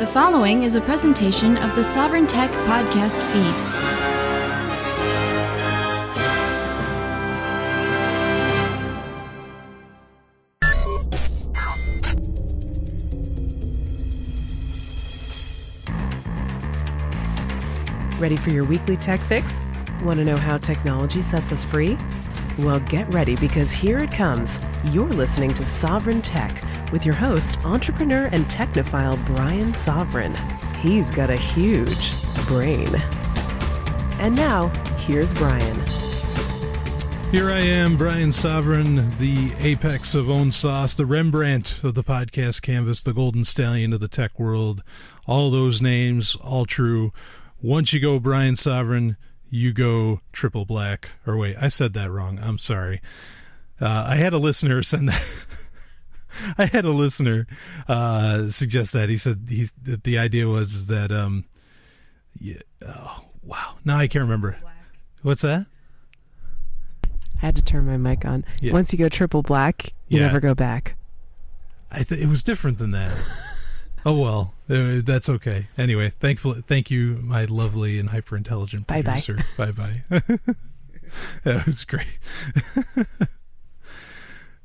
The following is a presentation of the Sovryn Tech podcast feed. Ready for your weekly tech fix? Want to know how technology sets us free? Well, get ready because here it comes. You're listening to Sovryn Tech with your host, entrepreneur and technophile Brian Sovryn. He's got a huge brain. And now, here's Brian. Here I am, Brian Sovryn, the apex of own sauce, the Rembrandt of the podcast canvas, the Golden Stallion of the tech world. All those names, all true. Once you go Brian Sovryn, you go triple black. Or wait, I said that wrong. I'm sorry. I had a listener send that. I had a listener suggest that. He said that the idea was that oh, wow. Now I can't remember. Black. What's that? I had to turn my mic on. Yeah. Once you go triple black, you never go back. It was different than that. Oh, well, that's okay. Anyway, thank you, my lovely and hyper-intelligent producer. Bye-bye. That was great.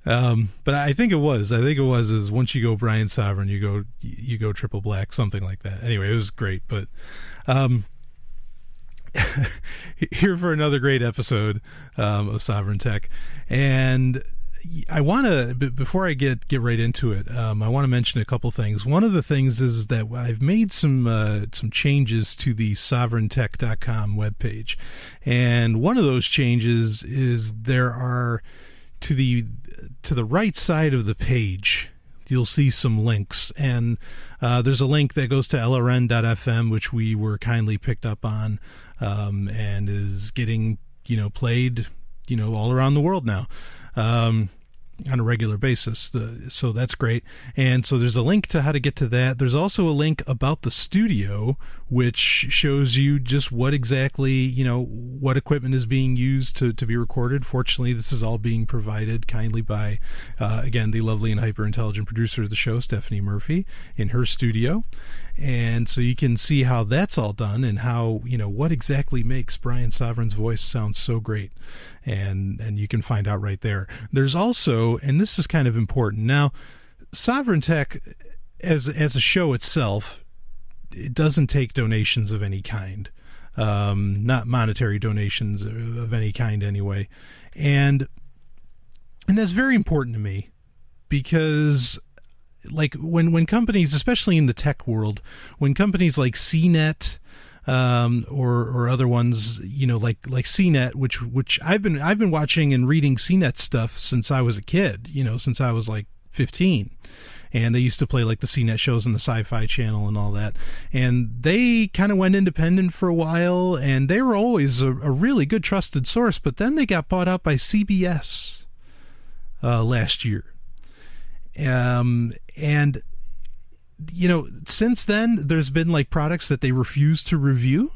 But I think it was is once you go Brian Sovryn, you go triple black, something like that. Anyway, it was great. But here for another great episode of Sovryn Tech. And I want to, before I get right into it, I want to mention a couple things. One of the things is that I've made some changes to the SovrynTech.com webpage, and one of those changes is there are to the right side of the page, you'll see some links, and there's a link that goes to LRN.FM, which we were kindly picked up on, and is getting played all around the world now. On a regular basis. So that's great. And so there's a link to how to get to that. There's also a link about the studio, which shows you just what exactly, what equipment is being used to be recorded. Fortunately, this is all being provided kindly by, again, the lovely and hyper-intelligent producer of the show, Stephanie Murphy, in her studio. And so you can see how that's all done and how, what exactly makes Brian Sovryn's voice sound so great. And you can find out right there. There's also, and this is kind of important, now, Sovryn Tech, as a show itself, it doesn't take donations of any kind. Not monetary donations of any kind anyway. And that's very important to me because like when companies, especially in the tech world, when companies like CNET or other ones, like CNET, which I've been watching and reading CNET stuff since I was a kid, since I was like 15. And they used to play like the CNET shows on the Sci-Fi Channel and all that. And they kind of went independent for a while, and they were always a really good trusted source. But then they got bought out by CBS last year. And since then there's been like products that they refuse to review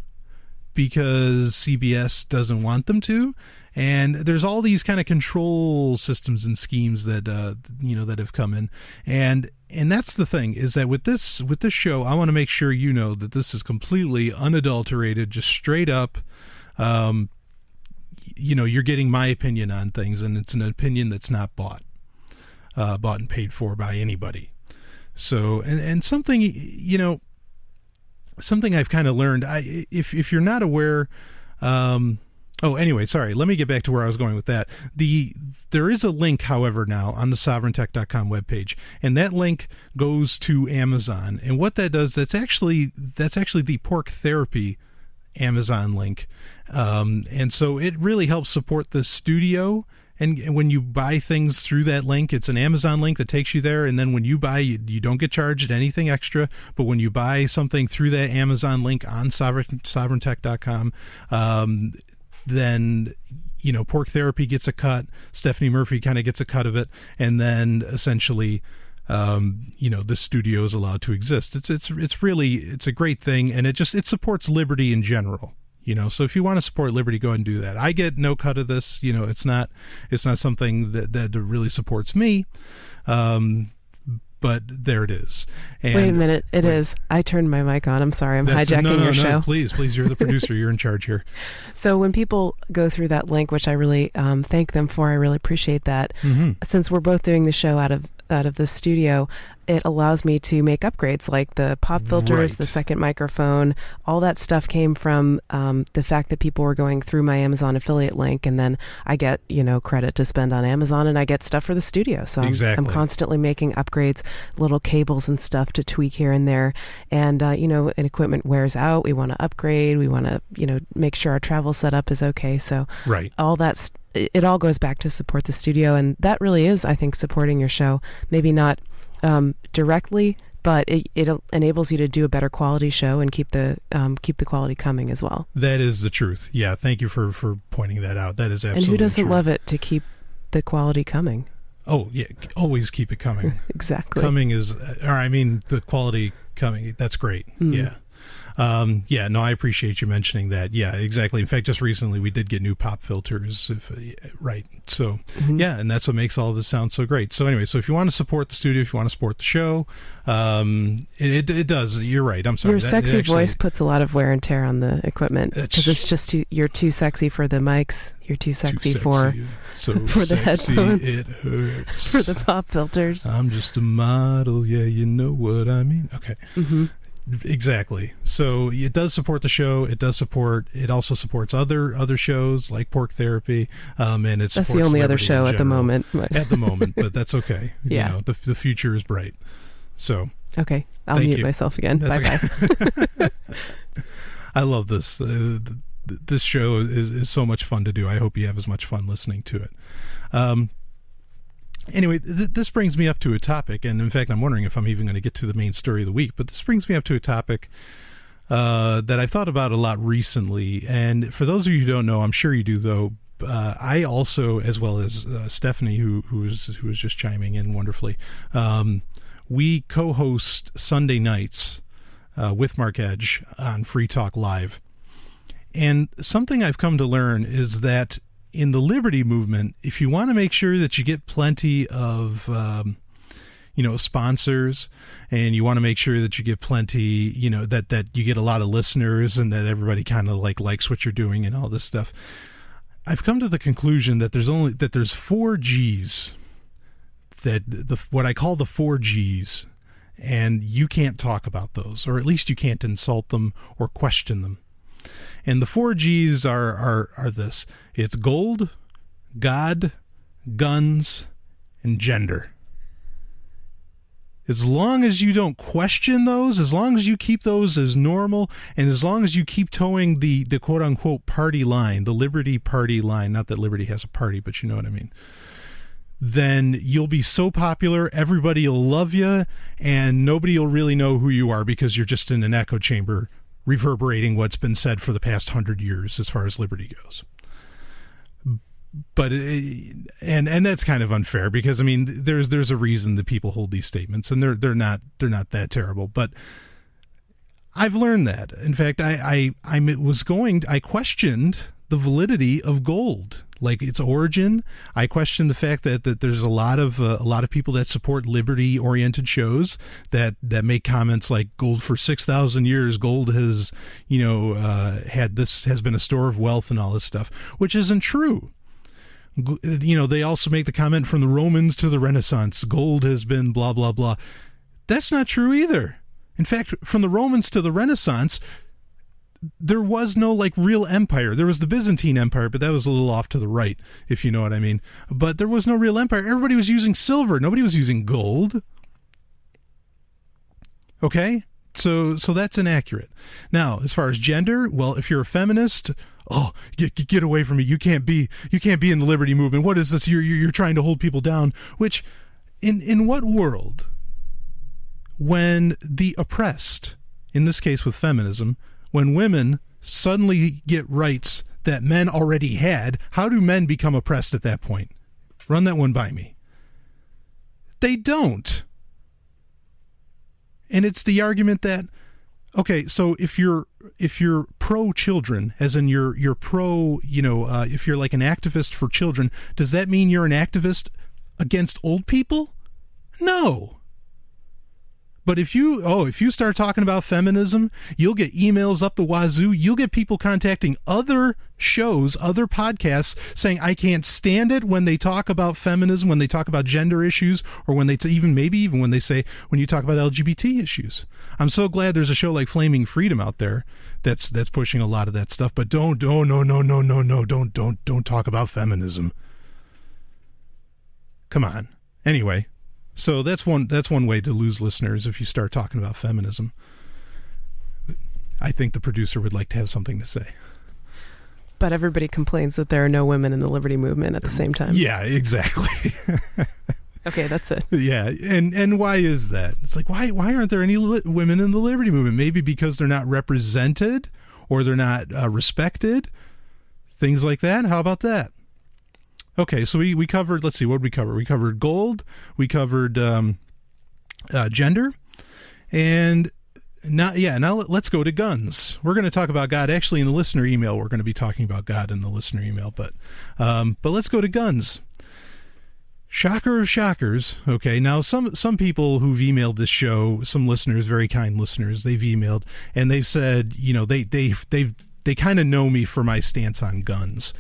because CBS doesn't want them to, and there's all these kind of control systems and schemes that that have come in, and that's the thing, is that with this show, I want to make sure that this is completely unadulterated, just straight up. You're getting my opinion on things, and it's an opinion that's not bought and paid for by anybody. So, and something, something I've kind of learned, if you're not aware, anyway, sorry, let me get back to where I was going with that. There is a link, however, now on the SovrynTech.com webpage, and that link goes to Amazon. And what that does, that's actually the Pork Therapy Amazon link. And so it really helps support the studio. And when you buy things through that link, it's an Amazon link that takes you there. And then when you buy, you don't get charged anything extra. But when you buy something through that Amazon link on SovrynTech.com, then, Pork Therapy gets a cut. Stephanie Murphy kind of gets a cut of it. And then essentially, this studio is allowed to exist. It's really a great thing. And it supports liberty in general. So if you want to support liberty, go ahead and do that. I get no cut of this. It's not something that really supports me. but there it is. And wait a minute. It is. I turned my mic on. I'm sorry. I'm hijacking your show. No, please. You're the producer. You're in charge here. So when people go through that link, which I really thank them for, I really appreciate that. Mm-hmm. Since we're both doing the show out of the studio, it allows me to make upgrades like the pop filters, the second microphone. All that stuff came from the fact that people were going through my Amazon affiliate link, and then I get credit to spend on Amazon, and I get stuff for the studio. So I'm constantly making upgrades, little cables and stuff to tweak here and there. And an equipment wears out, we want to upgrade, we want to make sure our travel setup is okay. So all that's it all goes back to support the studio, and that really is, I think, supporting your show. Maybe not directly, but it enables you to do a better quality show and keep the quality coming as well. That is the truth. Yeah, thank you for pointing that out. That is absolutely true. And who doesn't love it to keep the quality coming? Oh yeah, always keep it coming. Exactly. Coming is, the quality coming. That's great. Yeah. No, I appreciate you mentioning that. Yeah, exactly. In fact, just recently we did get new pop filters. So, and that's what makes all of this sound so great. So anyway, so if you want to support the studio, if you want to support the show, it does. You're right. I'm sorry. Your sexy voice puts a lot of wear and tear on the equipment because it's just you're too sexy for the mics. You're too sexy for the headphones. It hurts. For the pop filters. I'm just a model. Yeah, you know what I mean. Okay. Mm-hmm. Exactly. So it does support the show. It also supports other shows like Pork Therapy. And it's that's the only other show at the moment. At the moment, but that's okay. Yeah. The future is bright. So okay, I'll mute myself again. Bye bye. I love this. This show is so much fun to do. I hope you have as much fun listening to it. Anyway, this brings me up to a topic, and in fact, I'm wondering if I'm even going to get to the main story of the week, but this brings me up to a topic that I've thought about a lot recently, and for those of you who don't know, I'm sure you do, though, I also, as well as Stephanie, who was just chiming in wonderfully, we co-host Sunday nights with Mark Edge on Free Talk Live, and something I've come to learn is that in the liberty movement, if you want to make sure that you get plenty of, sponsors, and you want to make sure that you get plenty, that you get a lot of listeners and that everybody kind of likes what you're doing and all this stuff, I've come to the conclusion that there's 4 G's, what I call the 4 G's, and you can't talk about those, or at least you can't insult them or question them. And the 4 G's are this. It's gold, God, guns, and gender. As long as you don't question those, as long as you keep those as normal, and as long as you keep towing the quote-unquote party line, the Liberty Party line, not that Liberty has a party, but you know what I mean, then you'll be so popular, everybody will love you, and nobody will really know who you are because you're just in an echo chamber reverberating what's been said for the past 100 years as far as liberty goes. But and that's kind of unfair because there's a reason that people hold these statements, and they're not that terrible. But I've learned that. In fact, I questioned the validity of gold, like its origin. I questioned the fact that there's a lot of people that support liberty-oriented shows that make comments like gold for 6,000 years. Gold has has been a store of wealth and all this stuff, which isn't true. They also make the comment from the Romans to the Renaissance, gold has been blah blah blah. That's not true either. In fact, from the Romans to the Renaissance, there was no real empire. There was the Byzantine Empire, but that was a little off to the right, if you know what I mean. But there was no real empire. Everybody was using silver. Nobody was using gold. Okay? So that's inaccurate. Now, as far as gender, well, if you're a feminist, get away from me. You can't be in the liberty movement. What is this? You're trying to hold people down. Which, in what world, when the oppressed, in this case with feminism, when women suddenly get rights that men already had, how do men become oppressed at that point? Run that one by me. They don't. And it's the argument that, okay, so if you're pro-children, as in you're pro, if you're like an activist for children, does that mean you're an activist against old people? No. But if you start talking about feminism, you'll get emails up the wazoo. You'll get people contacting other shows, other podcasts, saying, I can't stand it when they talk about feminism, when they talk about gender issues, or when they even when they say, when you talk about LGBT issues. I'm so glad there's a show like Flaming Freedom out there that's pushing a lot of that stuff. But don't talk about feminism. Come on. Anyway. So that's one way to lose listeners if you start talking about feminism. I think the producer would like to have something to say. But everybody complains that there are no women in the liberty movement at the same time. Yeah, exactly. Okay, that's it. Yeah, and why is that? It's like, why aren't there any women in the liberty movement? Maybe because they're not represented or they're not respected. Things like that. How about that? Okay, so we covered, let's see, what did we cover? We covered gold, we covered gender, and now let's go to guns. We're going to talk about God. Actually, in the listener email, we're going to be talking about God in the listener email, but let's go to guns. Shocker of shockers. Okay, now some people who've emailed this show, some listeners, very kind listeners, they've emailed, and they've said, they kind of know me for my stance on guns.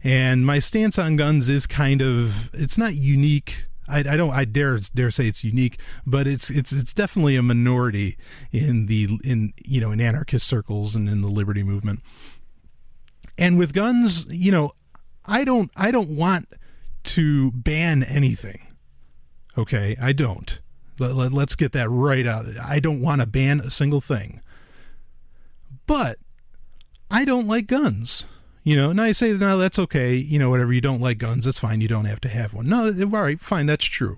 And my stance on guns is it's not unique. I dare say it's unique, but it's definitely a minority in anarchist circles and in the liberty movement. And with guns, I don't want to ban anything. Okay, I don't. Let's get that right out. I don't want to ban a single thing. But I don't like guns. And I say, no, that's okay. Whatever, you don't like guns, that's fine. You don't have to have one. No, all right, fine, that's true.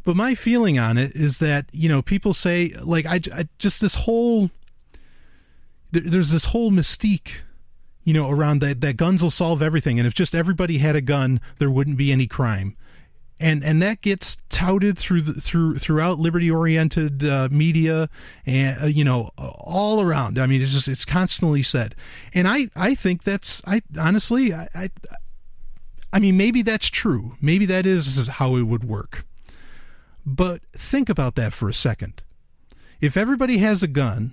But my feeling on it is that, people say, like, there's this whole mystique, around that guns will solve everything. And if just everybody had a gun, there wouldn't be any crime. And that gets touted throughout liberty-oriented media, and all around. I mean, it's constantly said, and I think honestly, maybe that's true. Maybe that is how it would work. But think about that for a second. If everybody has a gun,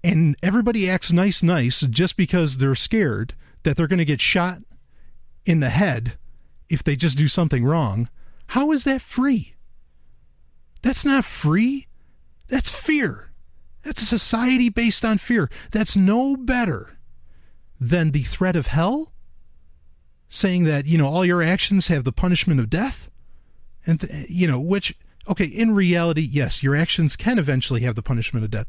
and everybody acts nice just because they're scared that they're going to get shot in the head if they just do something wrong, how is that free? That's not free. That's fear. That's a society based on fear. That's no better than the threat of hell, saying that, all your actions have the punishment of death. And, which, okay, in reality, yes, your actions can eventually have the punishment of death.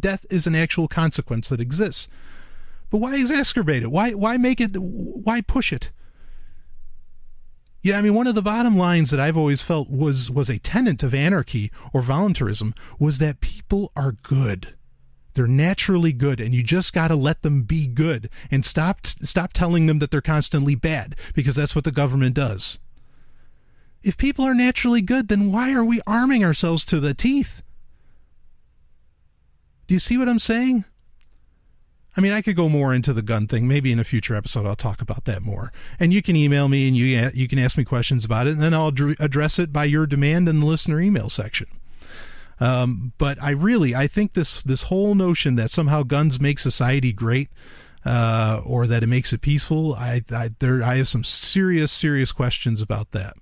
Death is an actual consequence that exists. But why exacerbate it? Why push it? Yeah, one of the bottom lines that I've always felt was a tenet of anarchy or voluntarism was that people are good. They're naturally good, and you just got to let them be good and stop telling them that they're constantly bad, because that's what the government does. If people are naturally good, then why are we arming ourselves to the teeth? Do you see what I'm saying? I could go more into the gun thing. Maybe in a future episode I'll talk about that more. And you can email me and you can ask me questions about it, and then I'll address it by your demand in the listener email section. But I think this whole notion that somehow guns make society great, or that it makes it peaceful, I have some serious questions about that.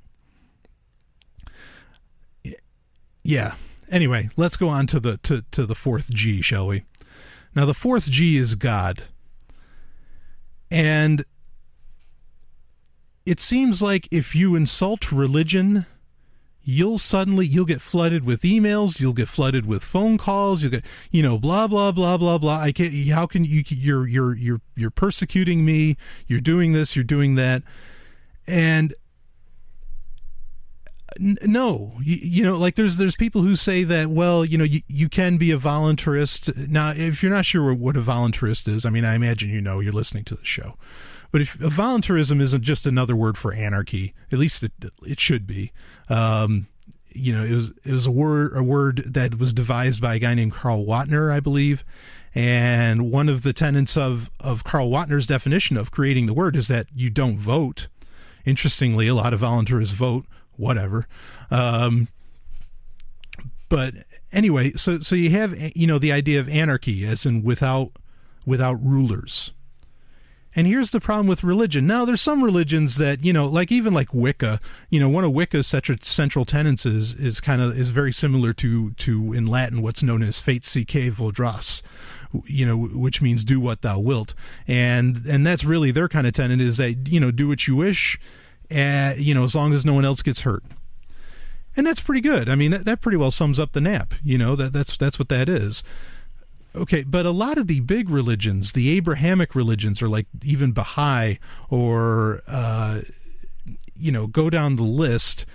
Yeah. Anyway, let's go on to the fourth G, shall we? Now, the fourth G is God. And it seems like if you insult religion, you'll get flooded with emails, you'll get flooded with phone calls, you'll get, blah, blah, blah, blah, blah. How can you're persecuting me, you're doing this, you're doing that. And no, there's people who say that, well, you can be a voluntarist. Now, if you're not sure what a voluntarist is, I imagine you're listening to the show. But if voluntarism isn't just another word for anarchy, at least it should be. It was a word that was devised by a guy named Karl Wagner, I believe. And one of the tenets of Karl Wagner's definition of creating the word is that you don't vote. Interestingly, a lot of voluntarists vote. Whatever. But But anyway, so you have, the idea of anarchy, as in without rulers. And here's the problem with religion. Now, there's some religions that, even like Wicca, one of Wicca's central tenets is very similar to in Latin what's known as Fate Sique Vodras, which means do what thou wilt. And that's really their kind of tenet, is that, do what you wish, as long as no one else gets hurt. And that's pretty good. I mean, that pretty well sums up the nap. That's what that is. Okay, but a lot of the big religions, the Abrahamic religions, or like even Baha'i, or go down the list,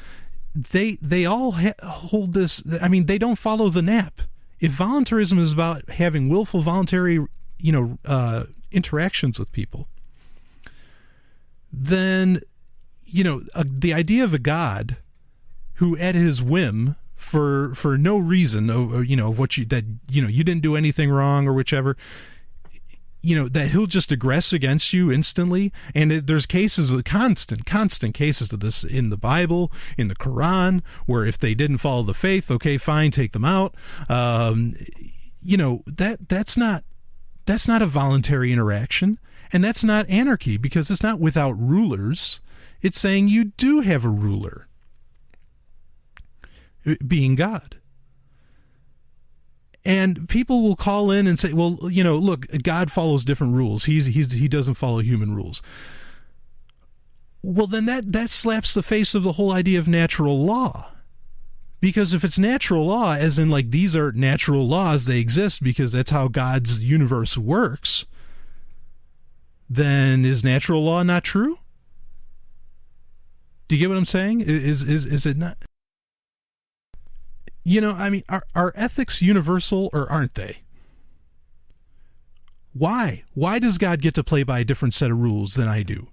they all hold this. I mean, they don't follow the nap. If voluntarism is about having willful, voluntary, interactions with people, then the idea of a God who, at his whim, for no reason, of what you didn't do anything wrong or whichever, that he'll just aggress against you instantly. And there's cases of constant cases of this in the Bible, in the Quran, where if they didn't follow the faith, okay, fine, take them out. That's not a voluntary interaction, and that's not anarchy, because it's not without rulers. It's saying you do have a ruler, being God. And people will call in and say, well, look, God follows different rules. He doesn't follow human rules. Well, then that slaps the face of the whole idea of natural law. Because if it's natural law, as in like these are natural laws, they exist because that's how God's universe works, then is natural law not true? Do you get what I'm saying? Is it not? I mean, are ethics universal, or aren't they? Why? Why does God get to play by a different set of rules than I do?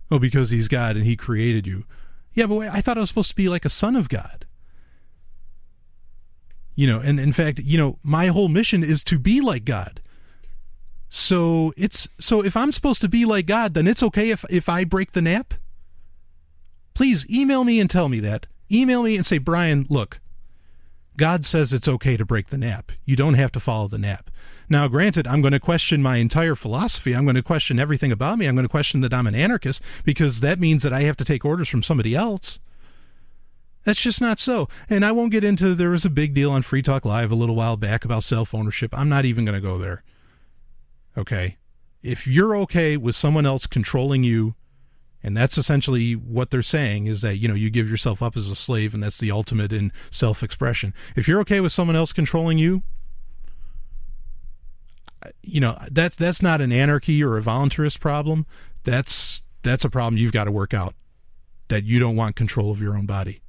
Oh, because he's God and he created you. Yeah, but wait, I thought I was supposed to be like a son of God. And in fact, my whole mission is to be like God. So if I'm supposed to be like God, then it's okay if I break the nap? Please email me and tell me that. Email me and say, Brian, look, God says it's okay to break the nap. You don't have to follow the nap. Now, granted, I'm going to question my entire philosophy. I'm going to question everything about me. I'm going to question that I'm an anarchist, because that means that I have to take orders from somebody else. That's just not so. And I won't get into, there was a big deal on Free Talk Live a little while back about self-ownership. I'm not even going to go there. Okay? If you're okay with someone else controlling you, and that's essentially what they're saying, is that, you give yourself up as a slave, and that's the ultimate in self-expression. If you're okay with someone else controlling you, that's not an anarchy or a voluntarist problem. That's a problem you've got to work out, that you don't want control of your own body,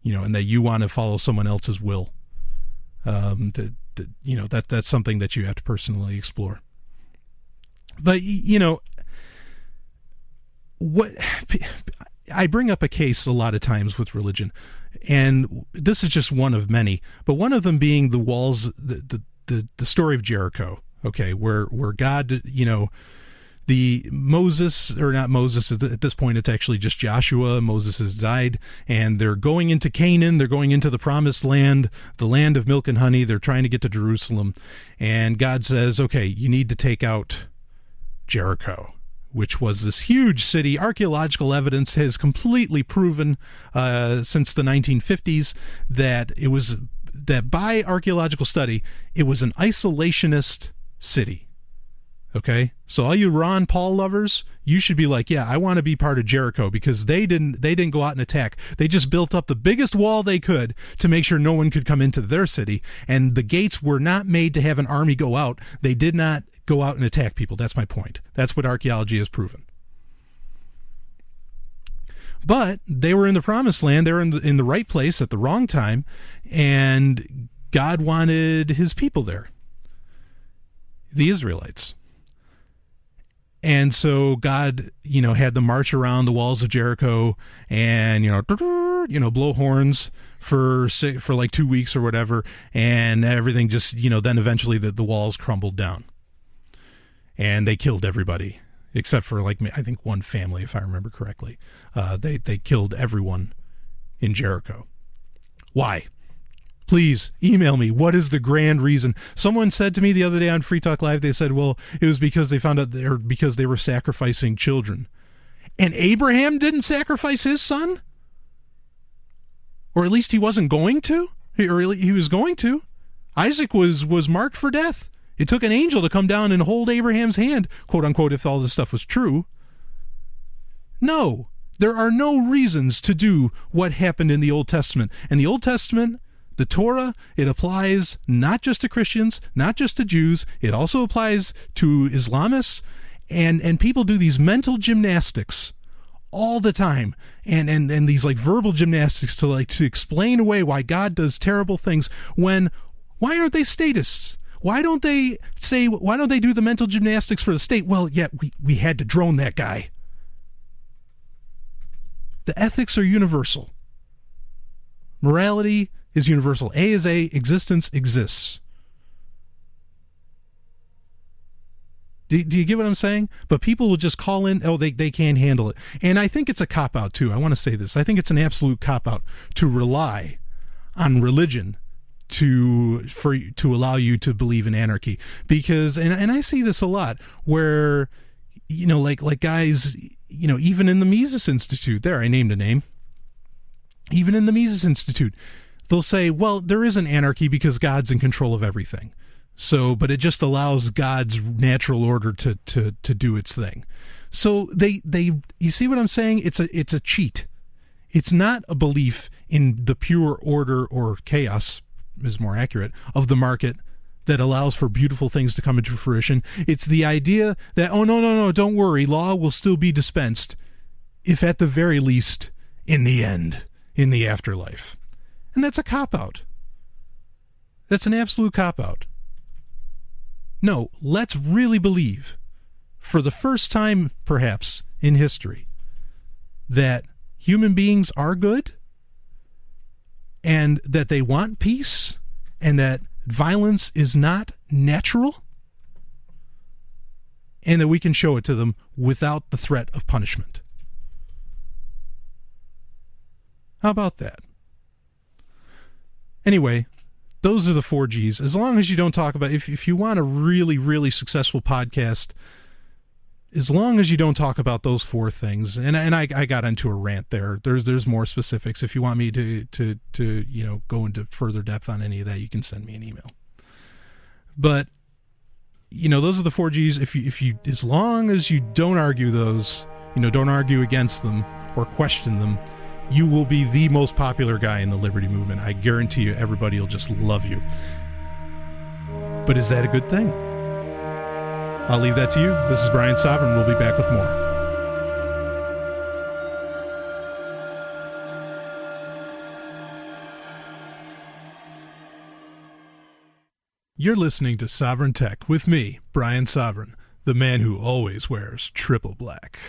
and that you want to follow someone else's will. That's something that you have to personally explore. But, what I bring up a case a lot of times with religion, and this is just one of many, but one of them being the walls, the story of Jericho, okay, where God, the Moses, or not Moses, at this point it's actually just Joshua. Moses has died, and they're going into Canaan, they're going into the promised land, the land of milk and honey. They're trying to get to Jerusalem, and God says, okay, you need to take out Jericho, which was this huge city. Archaeological evidence has completely proven since the 1950s that by archaeological study, it was an isolationist city. Okay? So all you Ron Paul lovers, you should be like, yeah, I want to be part of Jericho, because they didn't go out and attack. They just built up the biggest wall they could to make sure no one could come into their city, and the gates were not made to have an army go out. They did not go out and attack people. That's my point. That's what archaeology has proven. But they were in the promised land. They were in the right place at the wrong time, and God wanted his people there, the Israelites. And so God, had them march around the walls of Jericho and, blow horns for like 2 weeks or whatever, and everything just, then eventually the walls crumbled down. And they killed everybody, except for, like, I think one family, if I remember correctly. They killed everyone in Jericho. Why? Please email me. What is the grand reason? Someone said to me the other day on Free Talk Live, they said, well, it was because they found out because they were sacrificing children. And Abraham didn't sacrifice his son? Or at least he wasn't going to? Or he was going to. Isaac was marked for death. It took an angel to come down and hold Abraham's hand, quote unquote, if all this stuff was true. No, there are no reasons to do what happened in the Old Testament. And the Old Testament, the Torah, it applies not just to Christians, not just to Jews. It also applies to Islamists. And people do these mental gymnastics all the time, and these like verbal gymnastics to explain away why God does terrible things. Why aren't they statists? Why don't they do the mental gymnastics for the state? Well, yeah, we had to drone that guy. The ethics are universal. Morality is universal. A is A, existence exists. Do you get what I'm saying? But people will just call in, they can't handle it. And I think it's a cop-out, too. I want to say this. I think it's an absolute cop-out to rely on religion to allow you to believe in anarchy. Because, and I see this a lot, where, like guys, even in the Mises Institute, there, I named a name. Even in the Mises Institute, they'll say, well, there isn't anarchy because God's in control of everything. So, but it just allows God's natural order to do its thing. So you see what I'm saying? It's a cheat. It's not a belief in the pure order, or chaos is more accurate, of the market that allows for beautiful things to come into fruition. It's the idea that, oh, no, don't worry, law will still be dispensed, if at the very least, in the end, in the afterlife. And that's a cop-out. That's an absolute cop-out. No, let's really believe, for the first time perhaps in history, that human beings are good, and that they want peace, and that violence is not natural, and that we can show it to them without the threat of punishment. How about that? Anyway, those are the 4 Gs. As long as you don't talk about, if you want a really, really successful podcast, as long as you don't talk about those 4 things, and I got into a rant there. There's more specifics. If you want me to go into further depth on any of that, you can send me an email. But those are the 4 Gs. If you as long as you don't argue those, don't argue against them or question them, you will be the most popular guy in the liberty movement. I guarantee you, everybody will just love you. But is that a good thing? I'll leave that to you. This is Brian Sovryn. We'll be back with more. You're listening to Sovryn Tech with me, Brian Sovryn, the man who always wears triple black.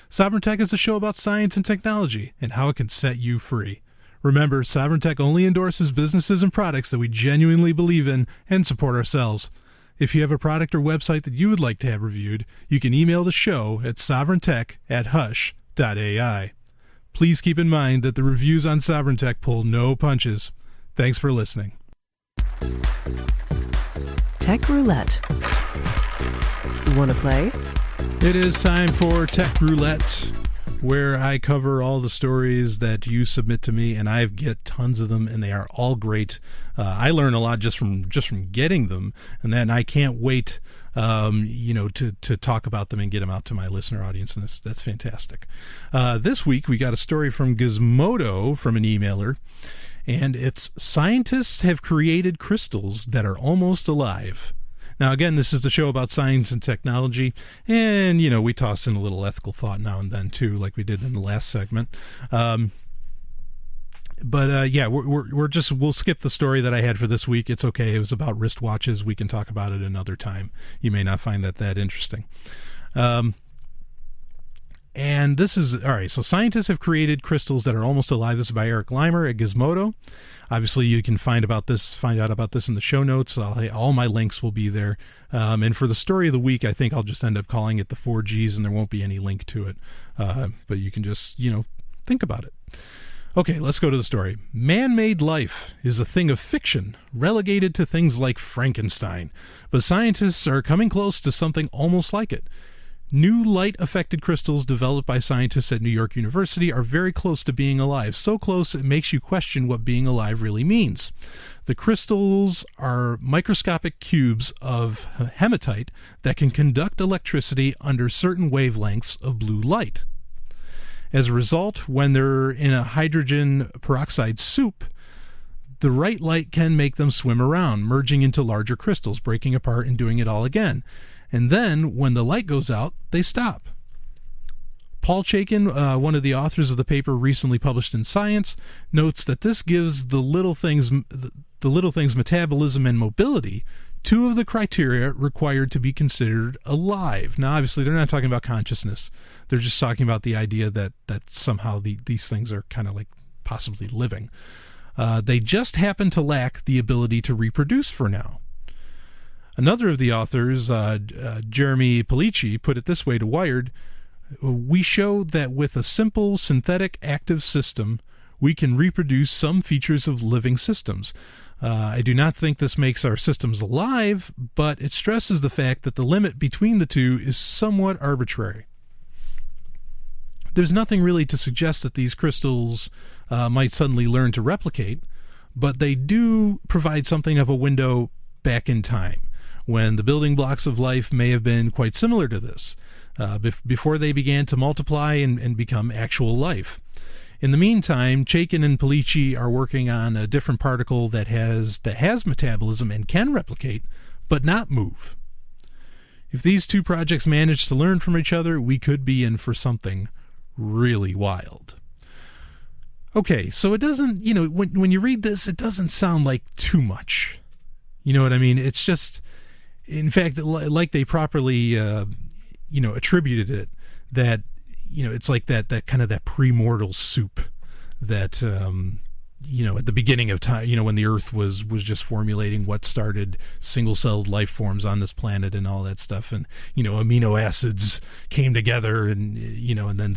Sovryn Tech is a show about science and technology and how it can set you free. Remember, Sovryn Tech only endorses businesses and products that we genuinely believe in and support ourselves. If you have a product or website that you would like to have reviewed, you can email the show at sovrintech@hush.ai. Please keep in mind that the reviews on Sovryn Tech pull no punches. Thanks for listening. Tech Roulette. Want to play? It is time for Tech Roulette, where I cover all the stories that you submit to me, and I get tons of them, and they are all great. I learn a lot just from getting them, and then I can't wait, to talk about them and get them out to my listener audience, and that's fantastic. This week we got a story from Gizmodo from an emailer, and it's scientists have created crystals that are almost alive. Now, again, this is the show about science and technology, and, we toss in a little ethical thought now and then, too, like we did in the last segment. We'll skip the story that I had for this week. It's okay. It was about wristwatches. We can talk about it another time. You may not find that interesting. And this is, all right, so scientists have created crystals that are almost alive. This is by Eric Leimer at Gizmodo. Obviously, you can find out about this in the show notes. All my links will be there. And for the story of the week, I think I'll just end up calling it the 4 Gs, and there won't be any link to it. But you can just, think about it. Okay, let's go to the story. Man-made life is a thing of fiction, relegated to things like Frankenstein, but scientists are coming close to something almost like it. New light-affected crystals developed by scientists at New York University are very close to being alive, so close it makes you question what being alive really means. The crystals are microscopic cubes of hematite that can conduct electricity under certain wavelengths of blue light. As a result, when they're in a hydrogen peroxide soup, the right light can make them swim around, merging into larger crystals, breaking apart and doing it all again. And then, when the light goes out, they stop. Paul Chaikin, one of the authors of the paper recently published in Science, notes that this gives the little things metabolism and mobility, two of the criteria required to be considered alive. Now, obviously, they're not talking about consciousness. They're just talking about the idea that somehow these things are kind of like possibly living. They just happen to lack the ability to reproduce for now. Another of the authors, Jeremy Pellicci, put it this way to Wired: "We show that with a simple synthetic active system, we can reproduce some features of living systems. I do not think this makes our systems alive, but it stresses the fact that the limit between the two is somewhat arbitrary." There's nothing really to suggest that these crystals might suddenly learn to replicate, but they do provide something of a window back in time, when the building blocks of life may have been quite similar to this, before they began to multiply and become actual life. In the meantime, Chaikin and Pellicci are working on a different particle that has metabolism and can replicate, but not move. If these two projects manage to learn from each other, we could be in for something really wild. Okay, so it doesn't, when you read this, it doesn't sound like too much. You know what I mean? It's just, in fact, like they properly, attributed it, that, it's like that kind of that premortal soup that, at the beginning of time, when the Earth was just formulating what started single-celled life forms on this planet and all that stuff, and amino acids came together, and and then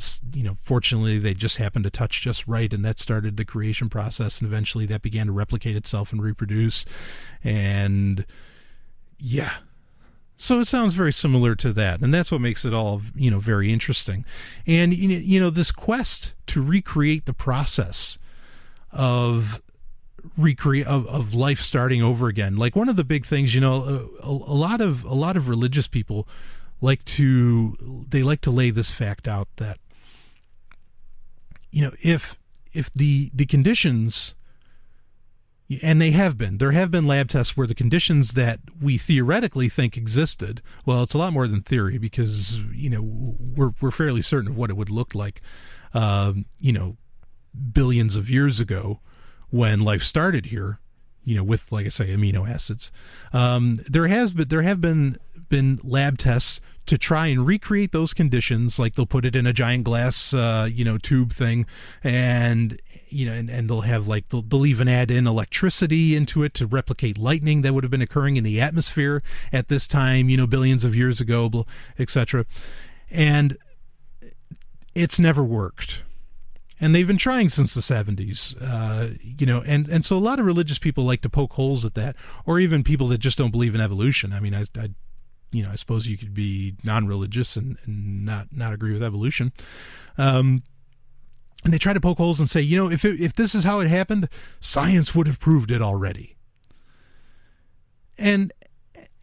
fortunately they just happened to touch just right, and that started the creation process, and eventually that began to replicate itself and reproduce, and yeah. So it sounds very similar to that, and that's what makes it all, very interesting. And this quest to recreate the process of life starting over again. Like, one of the big things, a lot of religious people like to lay this fact out that, if the conditions, and there have been lab tests where the conditions that we theoretically think existed, well, it's a lot more than theory, because we're fairly certain of what it would look like, billions of years ago when life started here, with, like I say, amino acids. There have been lab tests to try and recreate those conditions. Like, they'll put it in a giant glass tube thing, and and they'll have they'll even add in electricity into it to replicate lightning that would have been occurring in the atmosphere at this time, billions of years ago, etc. And it's never worked. And they've been trying since the 70s, and so a lot of religious people like to poke holes at that, or even people that just don't believe in evolution. I mean, I suppose you could be non-religious and not agree with evolution. And they try to poke holes and say, if this is how it happened, science would have proved it already. And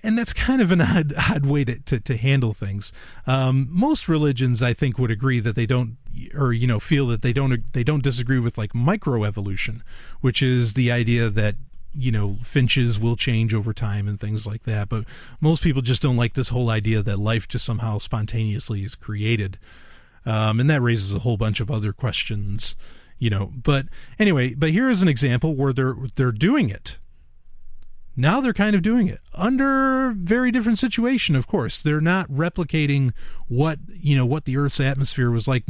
that's kind of an odd way to handle things. Most religions, I think, would agree that they don't, or feel that they don't disagree with microevolution, which is the idea that finches will change over time and things like that. But most people just don't like this whole idea that life just somehow spontaneously is created, and that raises a whole bunch of other questions. But anyway, here is an example where they're doing it. Now they're kind of doing it under very different situation. Of course, they're not replicating what the Earth's atmosphere was like,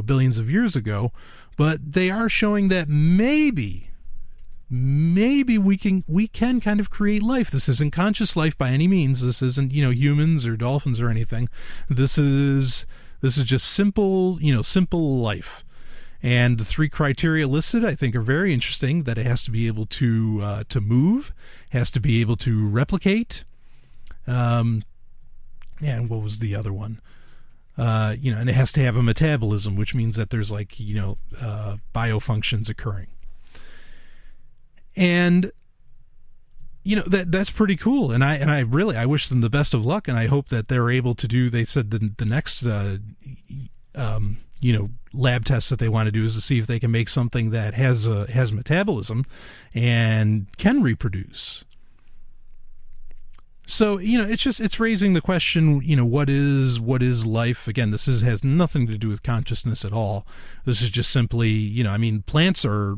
billions of years ago, but they are showing that maybe we can kind of create life. This isn't conscious life by any means. This isn't, humans or dolphins or anything. This is just simple life. And the 3 criteria listed, I think, are very interesting. That it has to be able to move, has to be able to replicate, and what was the other one? And it has to have a metabolism, which means that there's biofunctions occurring. And that's pretty cool. And I wish them the best of luck, and I hope that they're able to do. They said the next lab tests that they want to do is to see if they can make something that has metabolism and can reproduce. So, it's raising the question, what is life? Again, this has nothing to do with consciousness at all. This is just simply, plants are,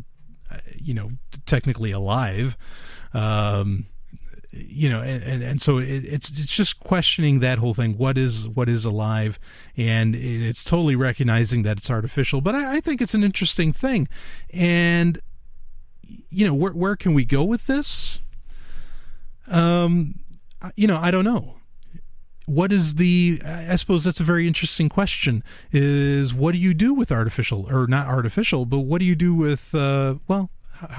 technically alive. And so it's just questioning that whole thing. What is alive? And it's totally recognizing that it's artificial. But I think it's an interesting thing. And, where can we go with this? I don't know. What is I suppose that's a very interesting question, is what do you do with artificial, or not artificial, but what do you do with, how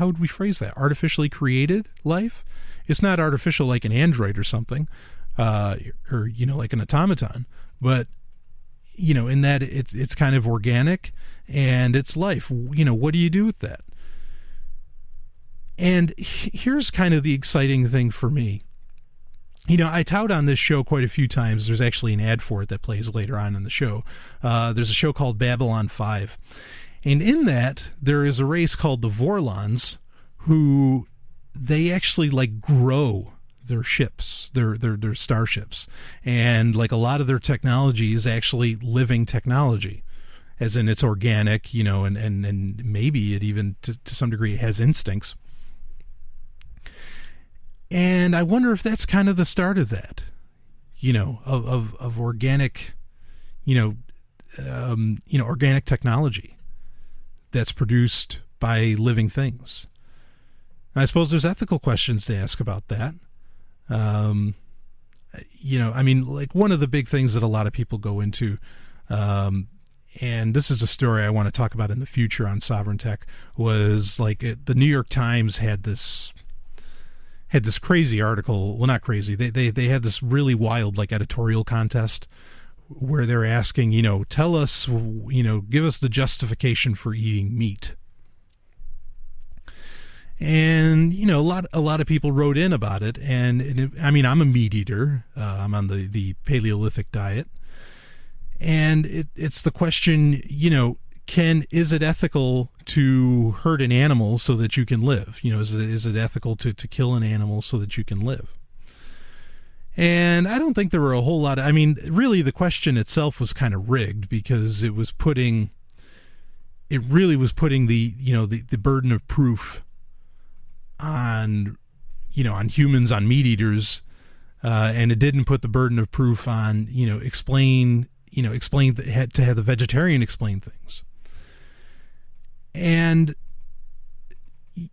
would we phrase that? Artificially created life? It's not artificial like an android or something, or like an automaton, but, in that it's kind of organic and it's life. What do you do with that? And here's kind of the exciting thing for me. I tout on this show quite a few times. There's actually an ad for it that plays later on in the show. There's a show called Babylon 5. And in that, there is a race called the Vorlons, who they actually grow their ships, their starships. And a lot of their technology is actually living technology, as in it's organic, and maybe it even to some degree has instincts. And I wonder if that's kind of the start of that, of organic, organic technology that's produced by living things. And I suppose there's ethical questions to ask about that. One of the big things that a lot of people go into, and this is a story I want to talk about in the future on Sovryn Tech, was the New York Times had this crazy article. Well, not crazy. They had this really wild editorial contest where they're asking, tell us, give us the justification for eating meat. And a lot of people wrote in about it. And I'm a meat eater. I'm on the Paleolithic diet, and it's the question, is it ethical to hurt an animal so that you can live? Is it ethical to kill an animal so that you can live? And I don't think there were a whole lot of, really the question itself was kind of rigged, because it really was putting the burden of proof on humans, on meat eaters, and it didn't put the burden of proof on, explain to have the vegetarian explain things. And,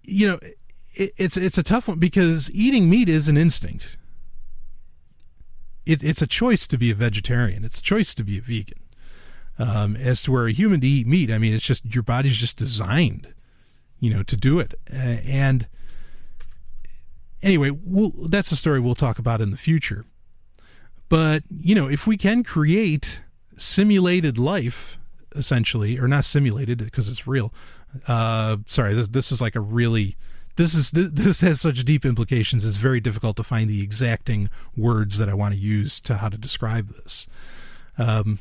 it's a tough one, because eating meat is an instinct. It's a choice to be a vegetarian. It's a choice to be a vegan. As to where a human to eat meat, it's just, your body's just designed, to do it. And anyway, that's a story we'll talk about in the future. But, if we can create simulated life, essentially, or not simulated because it's real. This is like a really, this has such deep implications. It's very difficult to find the exacting words that I want to use to how to describe this. But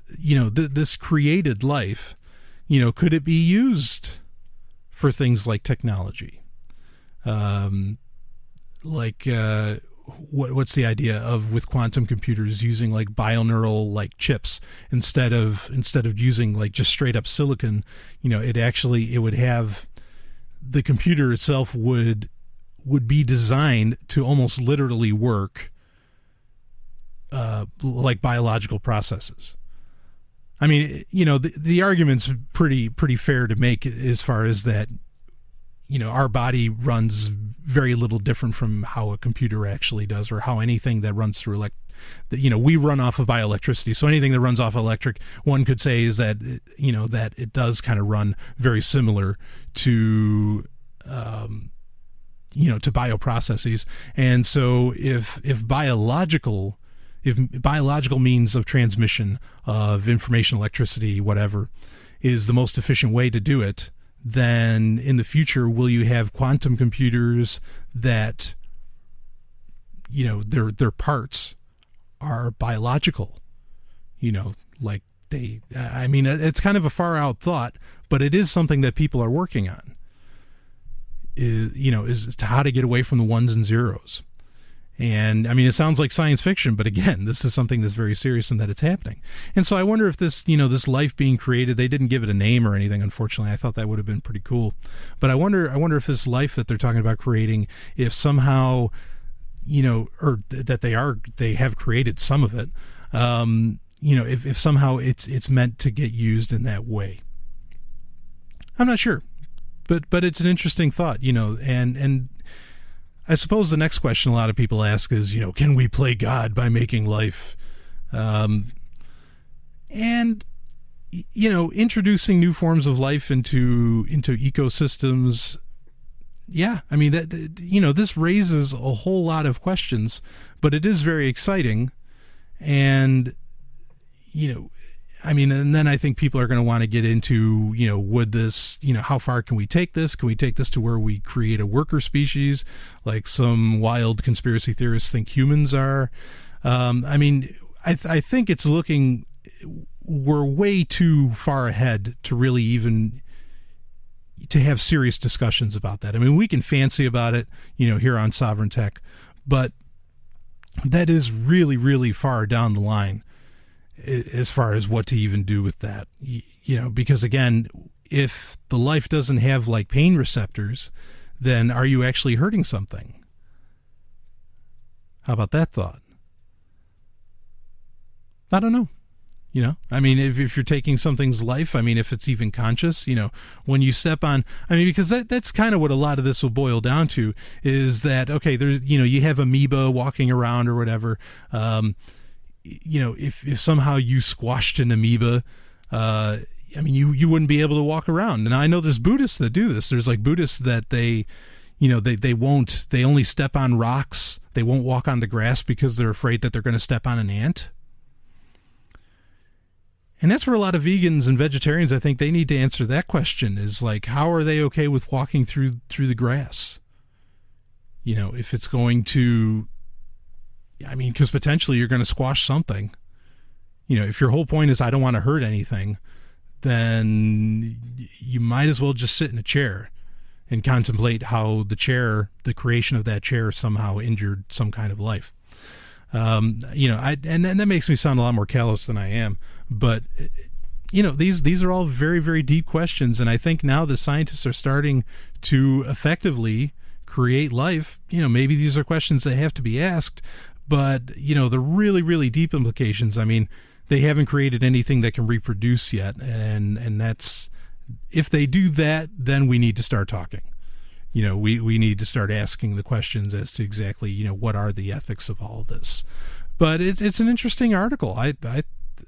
this created life, could it be used for things like technology? What's the idea of, with quantum computers, using bioneural chips instead of using just straight up silicon? It would have, the computer itself would be designed to almost literally work like biological processes. The argument's pretty fair to make, as far as that, our body runs very little different from how a computer actually does, or how anything that runs through we run off of bioelectricity. So anything that runs off electric, one could say is that, that it does kind of run very similar to, to bioprocesses. And so if biological means of transmission of information, electricity, whatever, is the most efficient way to do it, then in the future, will you have quantum computers that, their parts are biological? Like it's kind of a far out thought, but it is something that people are working on. Is how to get away from the ones and zeros. And it sounds like science fiction, but again, this is something that's very serious and that it's happening. And so I wonder if this, this life being created, they didn't give it a name or anything, unfortunately. I thought that would have been pretty cool. But I wonder if this life that they're talking about creating, if somehow, or that they have created some of it, if somehow it's meant to get used in that way. I'm not sure. But it's an interesting thought, and I suppose the next question a lot of people ask is, can we play God by making life? And introducing new forms of life into ecosystems. Yeah, this raises a whole lot of questions, but it is very exciting. And, and then I think people are going to want to get into, would this, how far can we take this? Can we take this to where we create a worker species, like some wild conspiracy theorists think humans are? I think it's we're way too far ahead to really even to have serious discussions about that. We can fancy about it, here on Sovryn Tech, but that is really, really far down the line as far as what to even do with that, because again, if the life doesn't have like pain receptors, then are you actually hurting something? How about that thought? I don't know. If you're taking something's life, if it's even conscious, when you step on, because that's kind of what a lot of this will boil down to, is that, okay, there's, you have amoeba walking around or whatever, if somehow you squashed an amoeba, you wouldn't be able to walk around. And I know there's Buddhists that do this. There's like Buddhists that they only step on rocks. They won't walk on the grass because they're afraid that they're going to step on an ant. And that's where a lot of vegans and vegetarians, I think they need to answer that question, is like, how are they okay with walking through the grass? If it's going to, because potentially you're going to squash something. If your whole point is I don't want to hurt anything, then you might as well just sit in a chair and contemplate how the creation of that chair somehow injured some kind of life. And that makes me sound a lot more callous than I am, but these are all very, very deep questions. And I think now the scientists are starting to effectively create life. Maybe these are questions that have to be asked, but the really, really deep implications, they haven't created anything that can reproduce yet. And that's, if they do that, then we need to start talking. We need to start asking the questions as to exactly, what are the ethics of all of this. But it's an interesting article.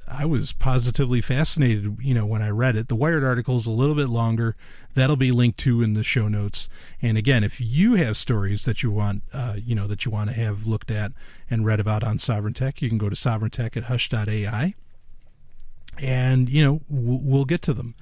I was positively fascinated, when I read it. The Wired article is a little bit longer. That'll be linked to in the show notes. And again, if you have stories that you want, that you want to have looked at and read about on Sovryn Tech, you can go to Sovryn Tech at hush.ai, and we'll get to them.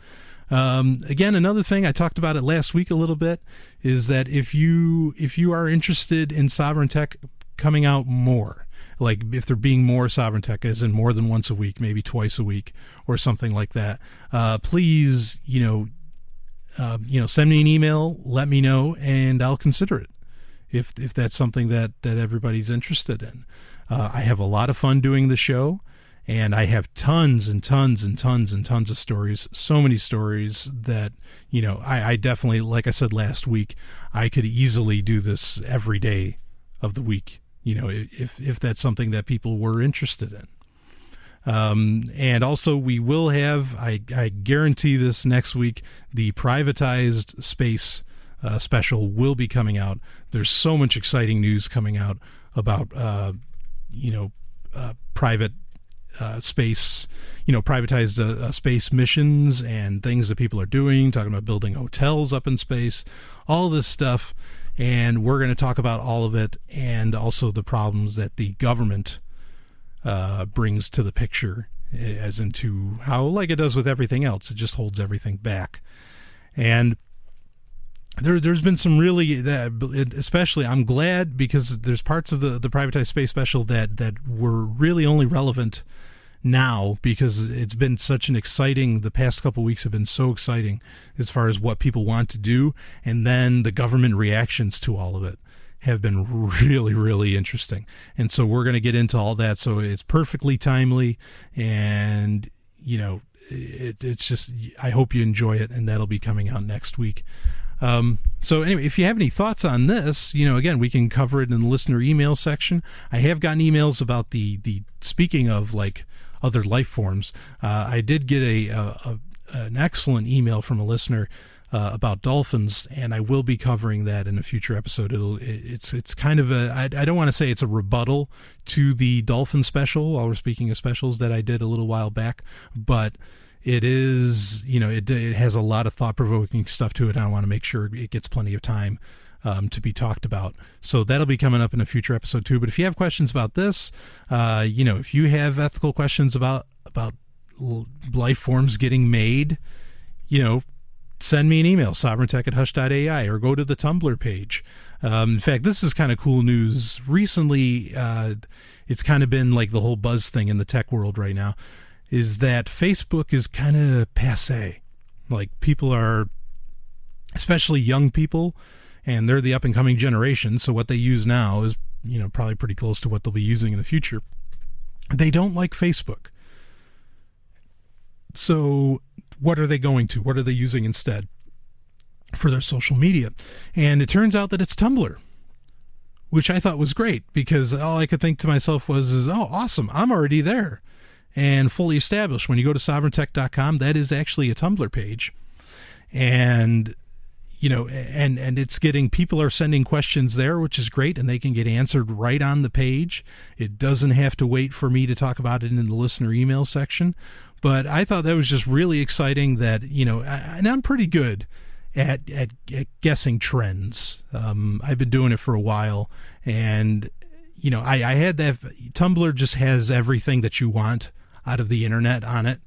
Again, another thing, I talked about it last week a little bit, is that if you are interested in Sovryn Tech coming out more, like if there being more Sovryn Tech, as in more than once a week, maybe twice a week or something like that, please, send me an email, let me know, and I'll consider it if that's something that everybody's interested in. I have a lot of fun doing the show. And I have tons and tons and tons and tons of stories, so many stories that, I definitely, like I said last week, I could easily do this every day of the week, if that's something that people were interested in. And also we will have, I guarantee this next week, the privatized space special will be coming out. There's so much exciting news coming out about, private space, privatized space missions and things that people are doing, talking about building hotels up in space, all this stuff. And we're going to talk about all of it, and also the problems that the government brings to the picture, as into how, like it does with everything else, it just holds everything back. And there's been some really, especially, I'm glad, because there's parts of the privatized space special that were really only relevant now, because it's been such an exciting, the past couple of weeks have been so exciting as far as what people want to do, and then the government reactions to all of it have been really, really interesting. And so we're going to get into all that, so it's perfectly timely, and it's just, I hope you enjoy it, and that'll be coming out next week. So anyway, if you have any thoughts on this, again, we can cover it in the listener email section. I have gotten emails about the speaking of like other life forms. I did get an excellent email from a listener about dolphins, and I will be covering that in a future episode. It's kind of I don't want to say it's a rebuttal to the dolphin special, while we're speaking of specials, that I did a little while back, but it is, it has a lot of thought-provoking stuff to it, and I want to make sure it gets plenty of time to be talked about. So that'll be coming up in a future episode too. But if you have questions about this, if you have ethical questions about life forms getting made, send me an email, sovryn@hush.ai, or go to the Tumblr page. In fact, this is kind of cool news. Recently, it's kind of been like the whole buzz thing in the tech world right now, is that Facebook is kind of passé. Like, people are, especially young people, and they're the up-and-coming generation, so what they use now is, probably pretty close to what they'll be using in the future. They don't like Facebook. So what are they going to? What are they using instead for their social media? And it turns out that it's Tumblr, which I thought was great, because all I could think to myself was, oh, awesome, I'm already there and fully established. When you go to SovrynTech.com, that is actually a Tumblr page. And and it's getting, people are sending questions there, which is great, and they can get answered right on the page. It doesn't have to wait for me to talk about it in the listener email section. But I thought that was just really exciting that, and I'm pretty good at guessing trends. I've been doing it for a while, and, I had that. Tumblr just has everything that you want out of the internet on it.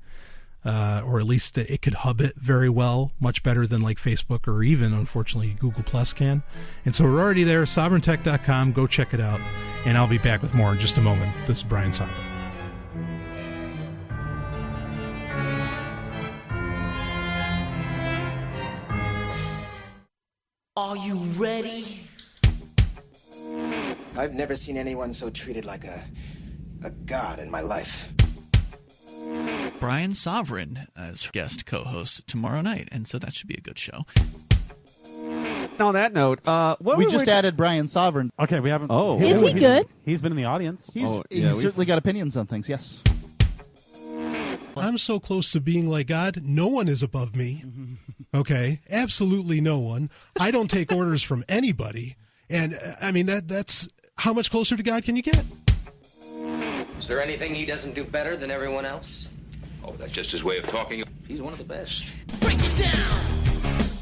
Or at least it could hub it very well, much better than like Facebook or even, unfortunately, Google Plus can. And so we're already there, SovrynTech.com. Go check it out, and I'll be back with more in just a moment. This is Brian Sovryn. Are you ready? I've never seen anyone so treated like a god in my life. Brian Sovryn as guest co-host tomorrow night, and so that should be a good show. On that note, we just added Brian Sovryn. Okay, we haven't. Oh, is he good? He's been in the audience. He's certainly got opinions on things. Yes. I'm so close to being like God. No one is above me. Okay, absolutely no one. I don't take orders from anybody, and I mean that's how much closer to God can you get? Is there anything he doesn't do better than everyone else? Oh, that's just his way of talking. He's one of the best. Break it down!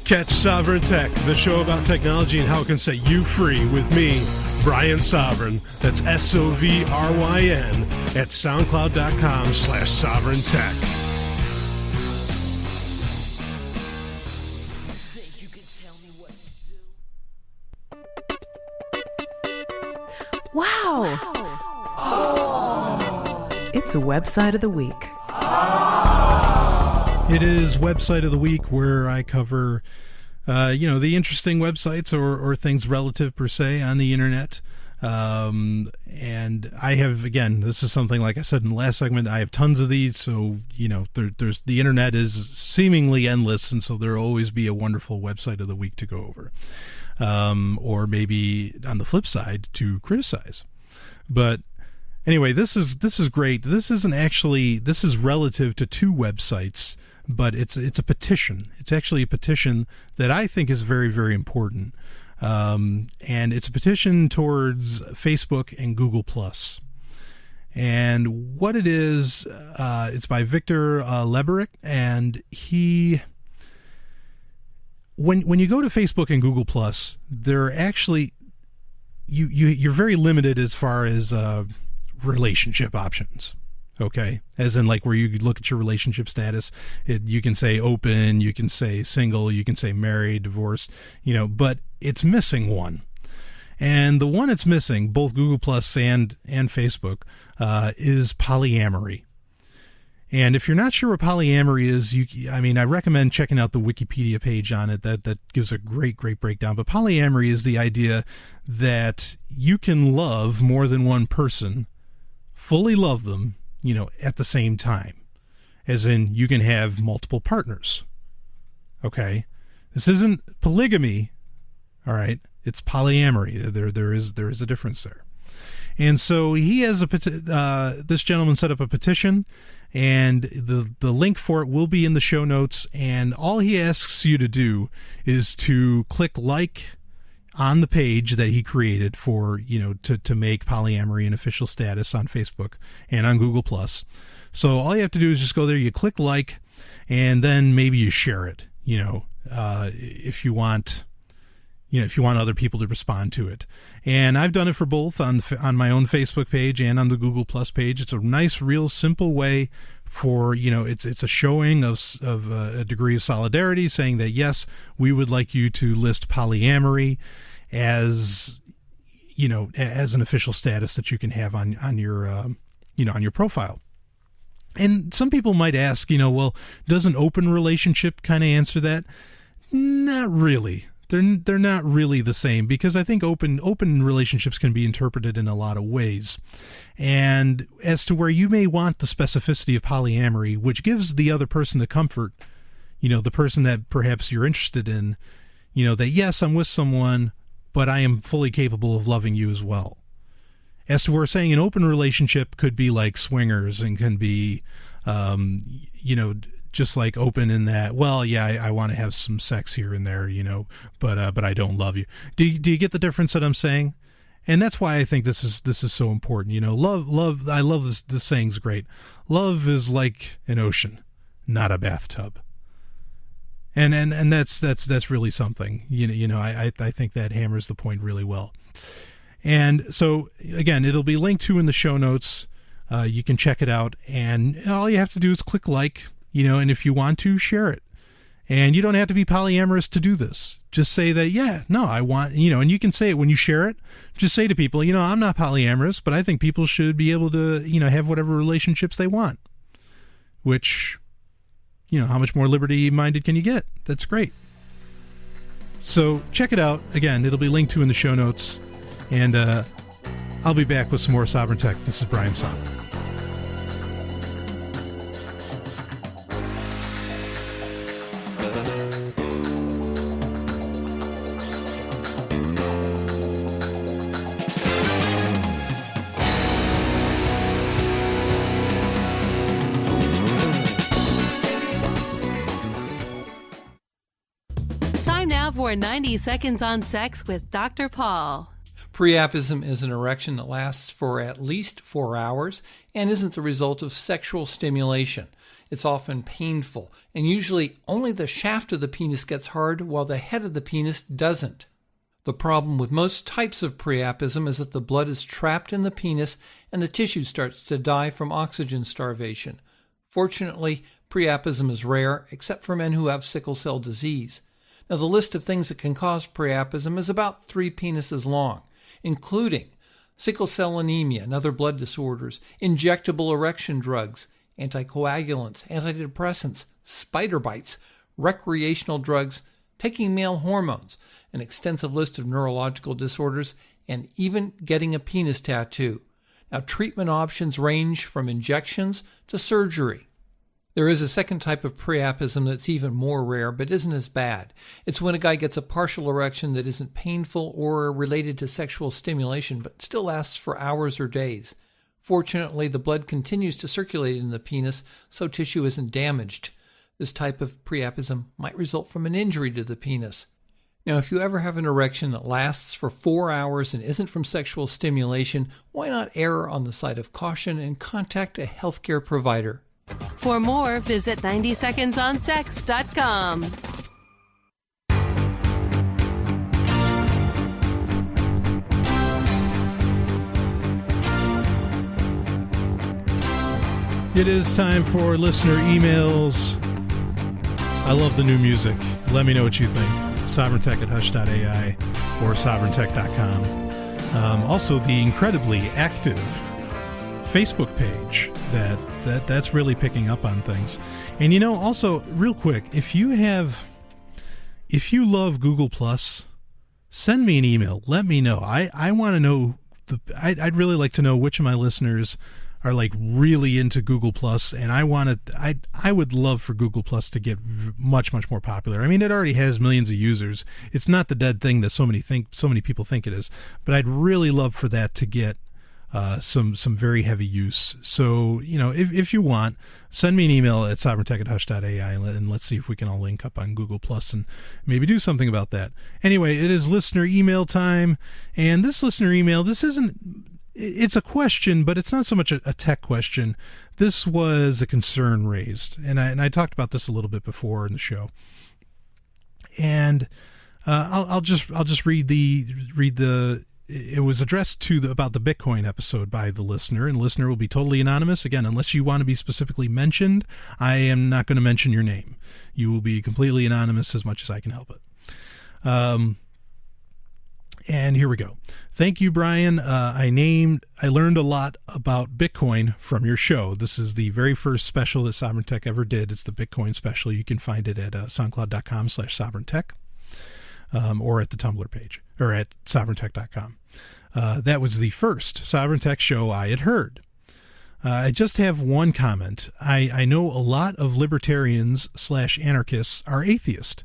Catch Sovryn Tech, the show about technology and how it can set you free with me, Brian Sovryn. That's SOVRYN at SoundCloud.com/SovrynTech. Think you can tell me what to do? Wow. It's a website of the week. It is Website of the Week, where I cover, the interesting websites or things relative per se on the internet. And I have, again, this is something, like I said in the last segment, I have tons of these. So, there's the internet is seemingly endless. And so there'll always be a wonderful website of the week to go over. Or maybe on the flip side to criticize. But anyway, this is great. This is relative to two websites, but it's a petition. It's actually a petition that I think is very, very important. And it's a petition towards Facebook and Google Plus. And what it is, it's by Victor Leberick, and he... When you go to Facebook and Google Plus, they're actually... You're very limited as far as relationship options. Okay, as in like where you look at your relationship status, you can say open, you can say single, you can say married, divorced, but it's missing one. And the one it's missing, both Google Plus and Facebook, is polyamory. And if you're not sure what polyamory is, I recommend checking out the Wikipedia page on it. That gives a great breakdown. But polyamory is the idea that you can love more than one person, fully love them, at the same time. As in, you can have multiple partners. Okay? This isn't polygamy, all right? It's polyamory. There is a difference there. And so he has this gentleman set up a petition, and the link for it will be in the show notes, and all he asks you to do is to click like on the page that he created for, to make polyamory an official status on Facebook and on Google Plus. So all you have to do is just go there, you click like, and then maybe you share it, if you want, if you want other people to respond to it. And I've done it for both on my own Facebook page and on the Google Plus page. It's a nice, real simple way for, it's a showing of a degree of solidarity, saying that, yes, we would like you to list polyamory as, as an official status that you can have on your, on your profile. And some people might ask, well, does an open relationship kind of answer that? Not really. They're not really the same, because I think open relationships can be interpreted in a lot of ways. And as to where you may want the specificity of polyamory, which gives the other person the comfort, the person that perhaps you're interested in, that yes, I'm with someone, but I am fully capable of loving you as well. As to where saying an open relationship could be like swingers and can be, just like open in that, well, yeah, I want to have some sex here and there, but I don't love you. Do you get the difference that I'm saying? And that's why I think this is so important. Love. I love this saying's great. Love is like an ocean, not a bathtub. And that's really something. I think that hammers the point really well. And so again, it'll be linked to in the show notes. You can check it out, and all you have to do is click like. And if you want to, share it. And you don't have to be polyamorous to do this. Just say that, yeah, no, I want, and you can say it when you share it. Just say to people, I'm not polyamorous, but I think people should be able to, have whatever relationships they want. Which, how much more liberty-minded can you get? That's great. So check it out. Again, it'll be linked to in the show notes. And I'll be back with some more Sovryn Tech. This is Brian Sovryn. For 90 Seconds on Sex with Dr. Paul. Priapism is an erection that lasts for at least 4 hours and isn't the result of sexual stimulation. It's often painful, and usually only the shaft of the penis gets hard while the head of the penis doesn't. The problem with most types of priapism is that the blood is trapped in the penis and the tissue starts to die from oxygen starvation. Fortunately, priapism is rare, except for men who have sickle cell disease. Now, the list of things that can cause priapism is about 3 penises long, including sickle cell anemia and other blood disorders, injectable erection drugs, anticoagulants, antidepressants, spider bites, recreational drugs, taking male hormones, an extensive list of neurological disorders, and even getting a penis tattoo. Now, treatment options range from injections to surgery. There is a second type of priapism that's even more rare, but isn't as bad. It's when a guy gets a partial erection that isn't painful or related to sexual stimulation, but still lasts for hours or days. Fortunately, the blood continues to circulate in the penis, so tissue isn't damaged. This type of priapism might result from an injury to the penis. Now, if you ever have an erection that lasts for 4 hours and isn't from sexual stimulation, why not err on the side of caution and contact a healthcare provider? For more, visit 90secondsonsex.com. It is time for listener emails. I love the new music. Let me know what you think. SovrynTech@hush.ai or SovrynTech.com. Also, the incredibly active Facebook page that's really picking up on things. And also real quick, if you love Google Plus, send me an email. Let me know. I want to know. I'd really like to know which of my listeners are like really into Google Plus, and I would love for Google Plus to get much more popular. I mean, it already has millions of users. It's not the dead thing that so many people think it is, but I'd really love for that to get some very heavy use. So if you want, send me an email at sovryn@hush.ai and let's see if we can all link up on Google Plus and maybe do something about that. Anyway, it is listener email time, and this listener email, it's a question, but it's not so much a tech question. This was a concern raised, and I talked about this a little bit before in the show. And I'll just read the. It was addressed about the Bitcoin episode by the listener, and the listener will be totally anonymous. Again, unless you want to be specifically mentioned, I am not going to mention your name. You will be completely anonymous as much as I can help it. And here we go. Thank you, Brian. I learned a lot about Bitcoin from your show. This is the very first special that Sovryn Tech ever did. It's the Bitcoin special. You can find it at soundcloud.com/SovrynTech or at the Tumblr page or at SovrynTech.com. That was the first Sovryn Tech show I had heard. I just have one comment. I know a lot of libertarians/anarchists are atheist.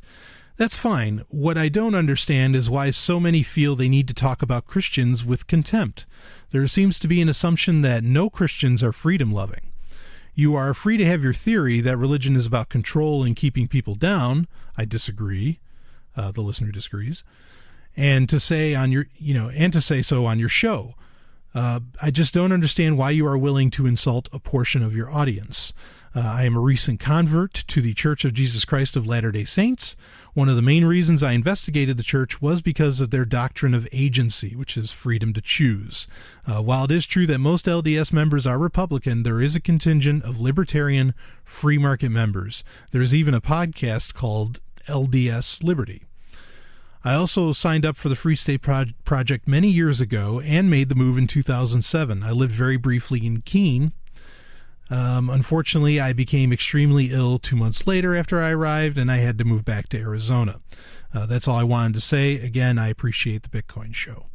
That's fine. What I don't understand is why so many feel they need to talk about Christians with contempt. There seems to be an assumption that no Christians are freedom-loving. You are free to have your theory that religion is about control and keeping people down. I disagree. The listener disagrees. And to say so on your show. I just don't understand why you are willing to insult a portion of your audience. I am a recent convert to the Church of Jesus Christ of Latter-day Saints. One of the main reasons I investigated the church was because of their doctrine of agency, which is freedom to choose. While it is true that most LDS members are Republican, there is a contingent of libertarian free market members. There is even a podcast called LDS Liberty. I also signed up for the Free State Project many years ago and made the move in 2007. I lived very briefly in Keene. Unfortunately, I became extremely ill 2 months later after I arrived, and I had to move back to Arizona. That's all I wanted to say. Again, I appreciate the Bitcoin show.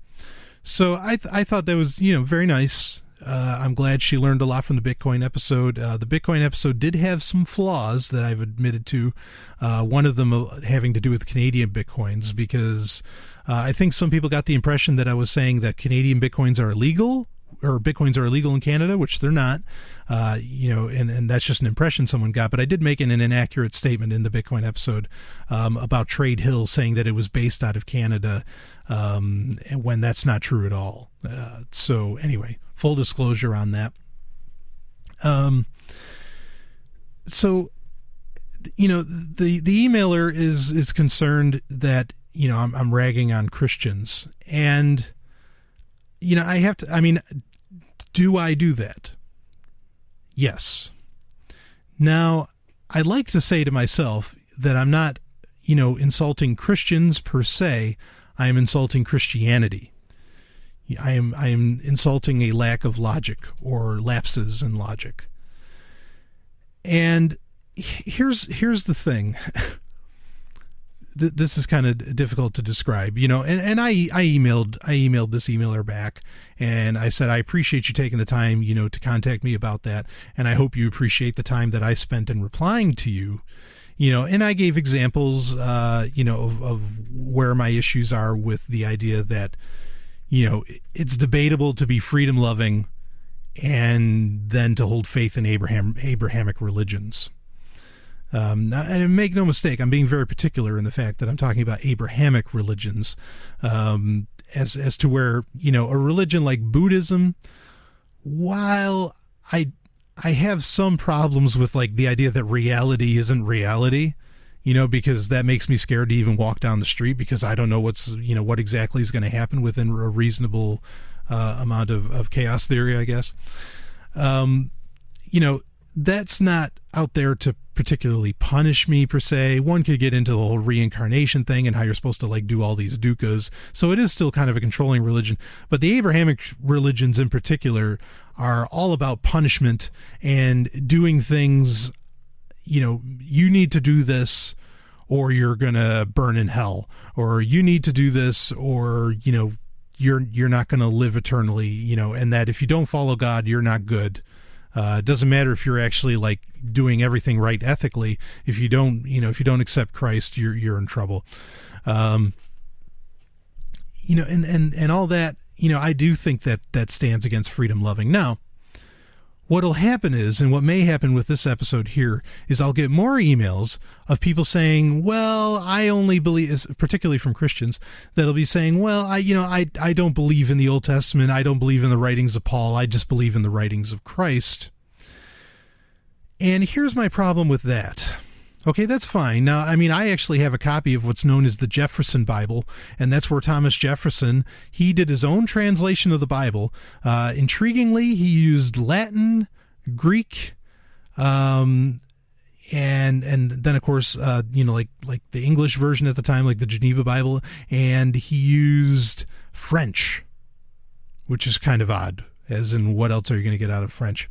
So I thought that was, very nice. I'm glad she learned a lot from the Bitcoin episode. The Bitcoin episode did have some flaws that I've admitted to. One of them having to do with Canadian Bitcoins, because I think some people got the impression that I was saying that Canadian Bitcoins are illegal, or Bitcoins are illegal in Canada, which they're not, and that's just an impression someone got. But I did make an inaccurate statement in the Bitcoin episode about Trade Hill, saying that it was based out of Canada, when that's not true at all. So anyway, full disclosure on that. So, the emailer is concerned that, I'm ragging on Christians, and, do I do that? Yes. Now, I'd like to say to myself that I'm not, insulting Christians per se. I am insulting Christianity. I am insulting a lack of logic or lapses in logic. And here's the thing. This is kind of difficult to describe, and I emailed this emailer back, and I said, I appreciate you taking the time, to contact me about that, and I hope you appreciate the time that I spent in replying to you, and I gave examples, of where my issues are with the idea that, it's debatable to be freedom loving and then to hold faith in Abrahamic religions. And make no mistake, I'm being very particular in the fact that I'm talking about Abrahamic religions, as to where, a religion like Buddhism, while I have some problems with like the idea that reality isn't reality, because that makes me scared to even walk down the street because I don't know what exactly is going to happen within a reasonable amount of chaos theory, I guess. That's not out there to particularly punish me per se. One could get into the whole reincarnation thing and how you're supposed to like do all these dukkahs. So it is still kind of a controlling religion. But the Abrahamic religions in particular are all about punishment and doing things, you need to do this or you're going to burn in hell, or you need to do this or, you're not going to live eternally, and that if you don't follow God, you're not good. It doesn't matter if you're actually like doing everything right ethically. If you don't accept Christ, you're in trouble. And all that, I do think that stands against freedom loving. Now, what'll happen is, and what may happen with this episode here, is I'll get more emails of people saying, well, I only believe, particularly from Christians, that'll be saying, well, I don't believe in the Old Testament. I don't believe in the writings of Paul. I just believe in the writings of Christ. And here's my problem with that. Okay, that's fine. Now, I actually have a copy of what's known as the Jefferson Bible, and that's where Thomas Jefferson, he did his own translation of the Bible. Intriguingly, he used Latin, Greek, and then of course, like the English version at the time, like the Geneva Bible, and he used French, which is kind of odd, as in what else are you going to get out of French?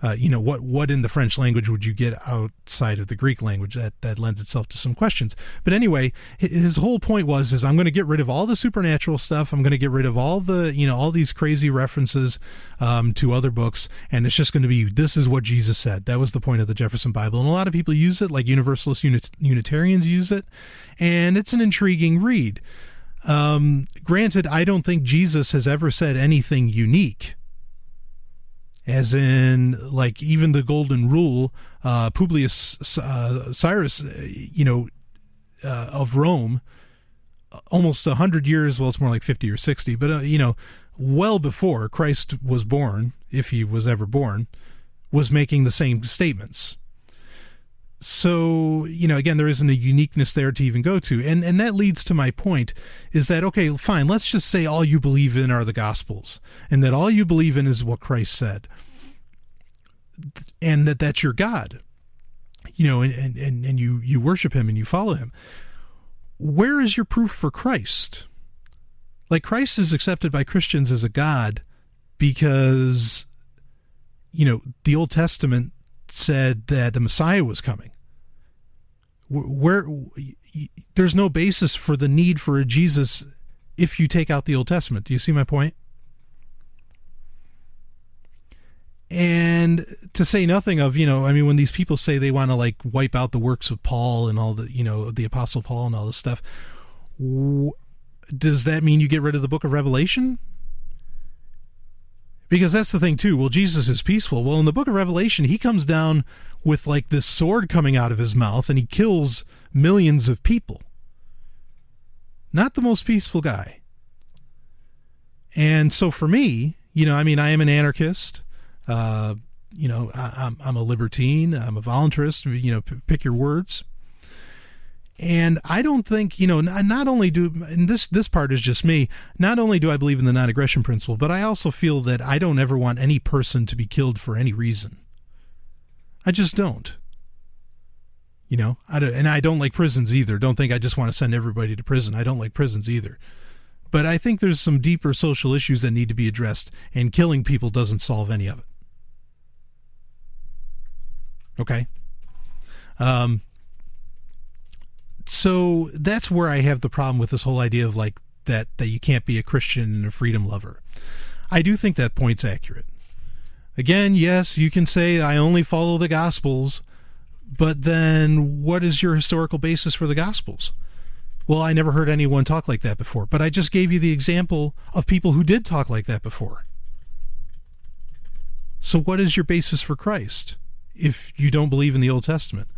What in the French language would you get outside of the Greek language? That lends itself to some questions. But anyway, his whole point is I'm going to get rid of all the supernatural stuff. I'm going to get rid of all the, all these crazy references to other books. And it's just going to be, this is what Jesus said. That was the point of the Jefferson Bible. And a lot of people use it, like Universalist Unitarians use it. And it's an intriguing read. Granted, I don't think Jesus has ever said anything unique. As in, like, even the Golden Rule, Publius Cyrus, of Rome, almost 100 years, well, it's more like 50 or 60, but, well before Christ was born, if he was ever born, was making the same statements. So, again, there isn't a uniqueness there to even go to. And that leads to my point, is that, okay, fine, let's just say all you believe in are the Gospels, and that all you believe in is what Christ said, and that's your God, and you worship him and you follow him. Where is your proof for Christ? Like, Christ is accepted by Christians as a God because, the Old Testament said that the Messiah was coming. Where there's no basis for the need for a Jesus if you take out the Old Testament. Do you see my point? And to say nothing of, when these people say they want to like wipe out the works of Paul and all the, the Apostle Paul and all this stuff, does that mean you get rid of the book of Revelation? Because that's the thing too. Well, Jesus is peaceful. Well, in the book of Revelation, he comes down with like this sword coming out of his mouth and he kills millions of people. Not the most peaceful guy. And so for me, I am an anarchist. I'm a libertine. I'm a voluntarist. Pick your words. And I don't think, not only do, and this part is just me, not only do I believe in the non-aggression principle, but I also feel that I don't ever want any person to be killed for any reason. I just don't. I don't like prisons either. Don't think I just want to send everybody to prison. I don't like prisons either. But I think there's some deeper social issues that need to be addressed, and killing people doesn't solve any of it. Okay? So that's where I have the problem with this whole idea of like that you can't be a Christian and a freedom lover. I do think that point's accurate. Again, yes, you can say I only follow the Gospels, but then what is your historical basis for the Gospels? Well, I never heard anyone talk like that before, but I just gave you the example of people who did talk like that before. So what is your basis for Christ if you don't believe in the Old Testament?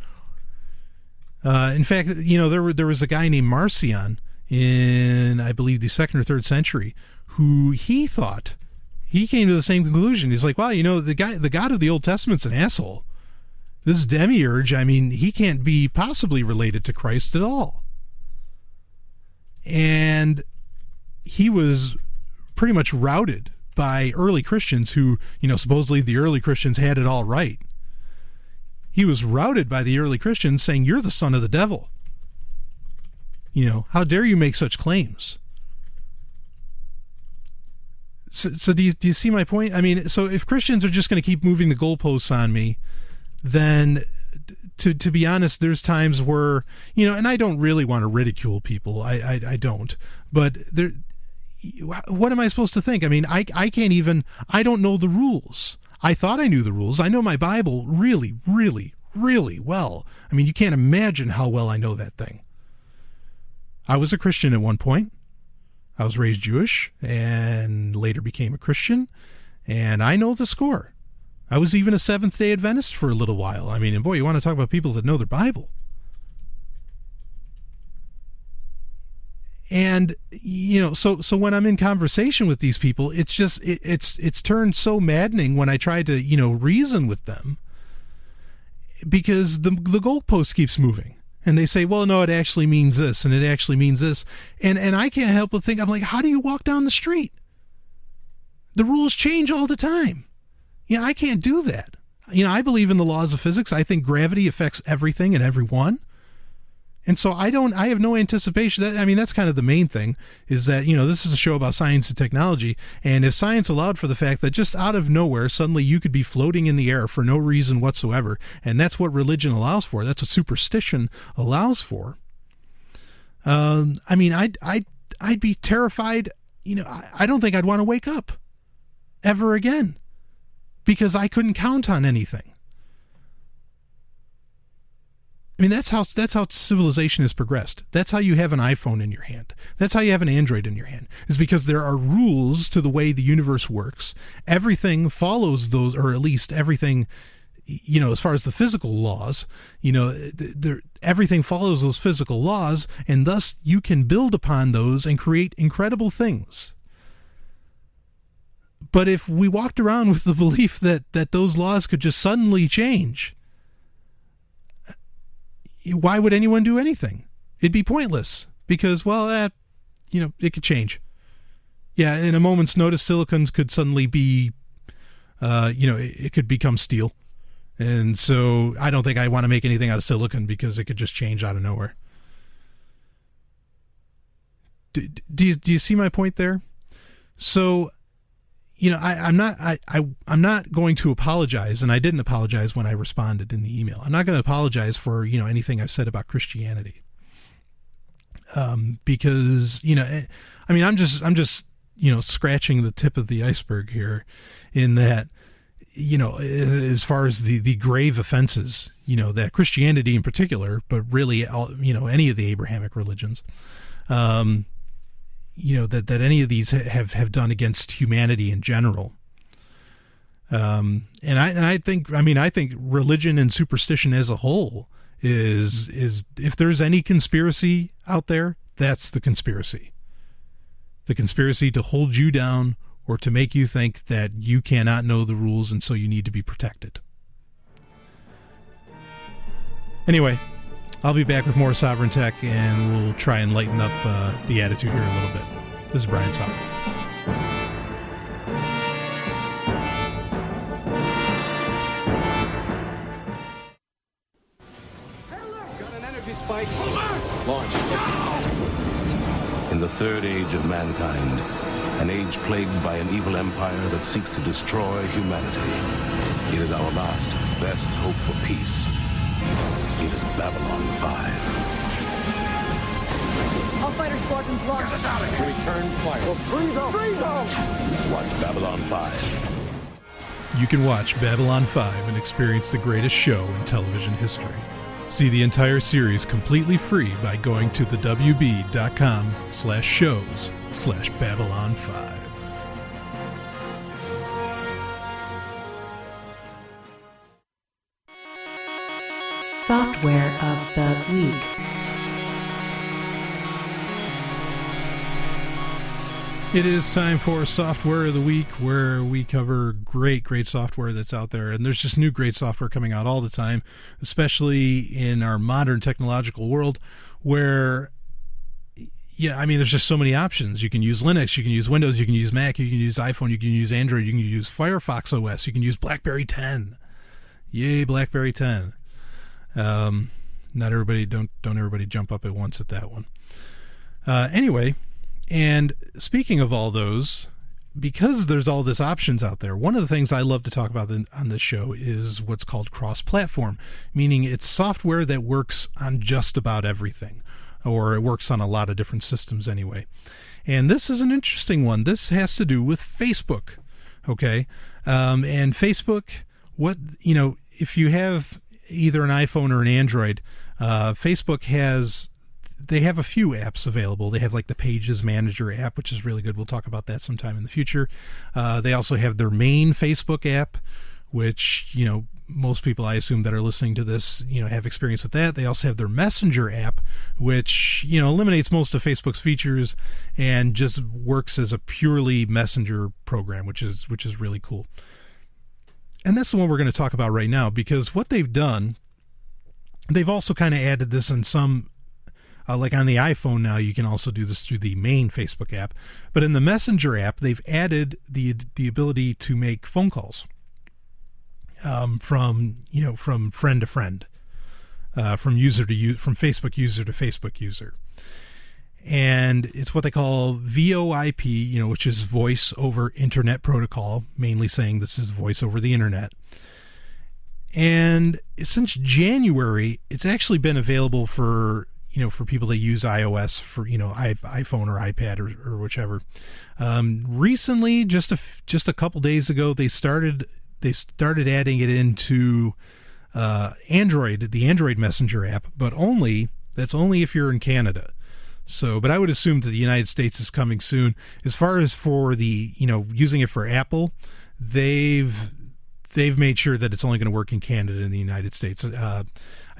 In fact, there was a guy named Marcion in, I believe, the 2nd or 3rd century, who he came to the same conclusion. He's like, wow, the God of the Old Testament's an asshole. This demiurge, I mean, he can't be possibly related to Christ at all. And he was pretty much routed by early Christians who, supposedly the early Christians had it all right. He was routed by the early Christians saying, you're the son of the devil. How dare you make such claims? So do you see my point? I mean, so if Christians are just going to keep moving the goalposts on me, then to be honest, there's times where, and I don't really want to ridicule people. I don't. But what am I supposed to think? I mean, I don't know the rules. I thought I knew the rules. I know my Bible really, really, really well. I mean, you can't imagine how well I know that thing. I was a Christian at one point. I was raised Jewish and later became a Christian, and I know the score. I was even a Seventh-day Adventist for a little while. I mean, and boy, you want to talk about people that know their Bible. And, so when I'm in conversation with these people, it's just, it's turned so maddening when I try to, reason with them, because the goalpost keeps moving. And they say, well, no, it actually means this, and it actually means this. And I can't help but think, I'm like, how do you walk down the street? The rules change all the time. I can't do that. I believe in the laws of physics. I think gravity affects everything and everyone. And so I have no anticipation. That's kind of the main thing, is that, this is a show about science and technology. And if science allowed for the fact that just out of nowhere, suddenly you could be floating in the air for no reason whatsoever, and that's what religion allows for, that's what superstition allows for. I'd be terrified. I don't think I'd want to wake up ever again, because I couldn't count on anything. I mean, that's how civilization has progressed. That's how you have an iPhone in your hand. That's how you have an Android in your hand, is because there are rules to the way the universe works. Everything follows those, or at least everything, as far as the physical laws, everything follows those physical laws, and thus you can build upon those and create incredible things. But if we walked around with the belief that those laws could just suddenly change, why would anyone do anything? It'd be pointless, because, well, it could change. Yeah, in a moment's notice, silicons could suddenly be, it could become steel. And so I don't think I want to make anything out of silicon, because it could just change out of nowhere. Do you see my point there? So, I'm not going to apologize, and I didn't apologize when I responded in the email. I'm not going to apologize for, anything I've said about Christianity. Because, I'm just, scratching the tip of the iceberg here, in that, as far as the grave offenses, that Christianity in particular, but really, any of the Abrahamic religions, that any of these have done against humanity in general. And I think religion and superstition as a whole is if there's any conspiracy out there, that's the conspiracy. The conspiracy to hold you down, or to make you think that you cannot know the rules and so you need to be protected. Anyway, I'll be back with more Sovryn Tech, and we'll try and lighten up the attitude here a little bit. This is Brian Sovryn. Launch. In the third age of mankind, an age plagued by an evil empire that seeks to destroy humanity, it is our last, best hope for peace. It is Babylon 5. All fighter squadrons launched. Get us out of here. Return fire. Well, freeze them! Watch Babylon 5. You can watch Babylon 5 and experience the greatest show in television history. See the entire series completely free by going to thewb.com/shows/Babylon 5. Software of the Week. It is time for Software of the Week, where we cover great software that's out there. And there's just new great software coming out all the time, especially in our modern technological world where, yeah, I mean, there's just so many options. You can use Linux, you can use Windows, you can use Mac, you can use iPhone, you can use Android, you can use Firefox OS, you can use BlackBerry 10. Yay, BlackBerry 10. Not everybody, don't everybody jump up at once at that one. Anyway, and speaking of all those, because there's all this options out there, one of the things I love to talk about on this show is what's called cross-platform, meaning it's software that works on just about everything, or it works on a lot of different systems anyway. And this is an interesting one. This has to do with Facebook, okay? And Facebook, if you have either an iPhone or an Android, Facebook they have a few apps available. They have like the Pages Manager app, which is really good. We'll talk about that sometime in the future. They also have their main Facebook app, which, most people, I assume, that are listening to this, have experience with that. They also have their Messenger app, which, eliminates most of Facebook's features and just works as a purely messenger program, which is really cool. And that's the one we're going to talk about right now, because what they've done, they've also kind of added this in some, like on the iPhone now, you can also do this through the main Facebook app. But in the Messenger app, they've added the ability to make phone calls from friend to friend, from Facebook user to Facebook user. And it's what they call VoIP, which is Voice over Internet Protocol, mainly saying this is voice over the internet. And since January, it's actually been available for people that use iOS, for iPhone or iPad or whichever. Recently, just a couple days ago, they started adding it into Android, the Android Messenger app, but that's only if you're in Canada. So, but I would assume that the United States is coming soon. As far as for the, using it for Apple, they've made sure that it's only going to work in Canada and the United States. I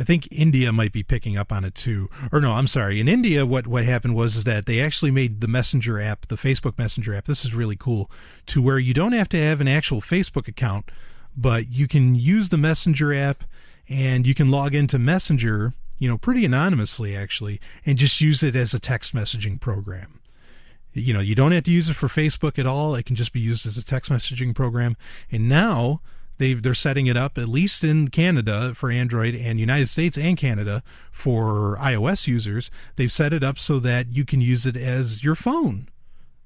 think India might be picking up on it too. Or no, I'm sorry. In India, what happened was that they actually made the Messenger app, the Facebook Messenger app, this is really cool, to where you don't have to have an actual Facebook account, but you can use the Messenger app and you can log into Messenger, pretty anonymously actually, and just use it as a text messaging program. You don't have to use it for Facebook at all. It can just be used as a text messaging program. And now they're setting it up, at least in Canada for Android, and United States and Canada for iOS users. They've set it up so that you can use it as your phone,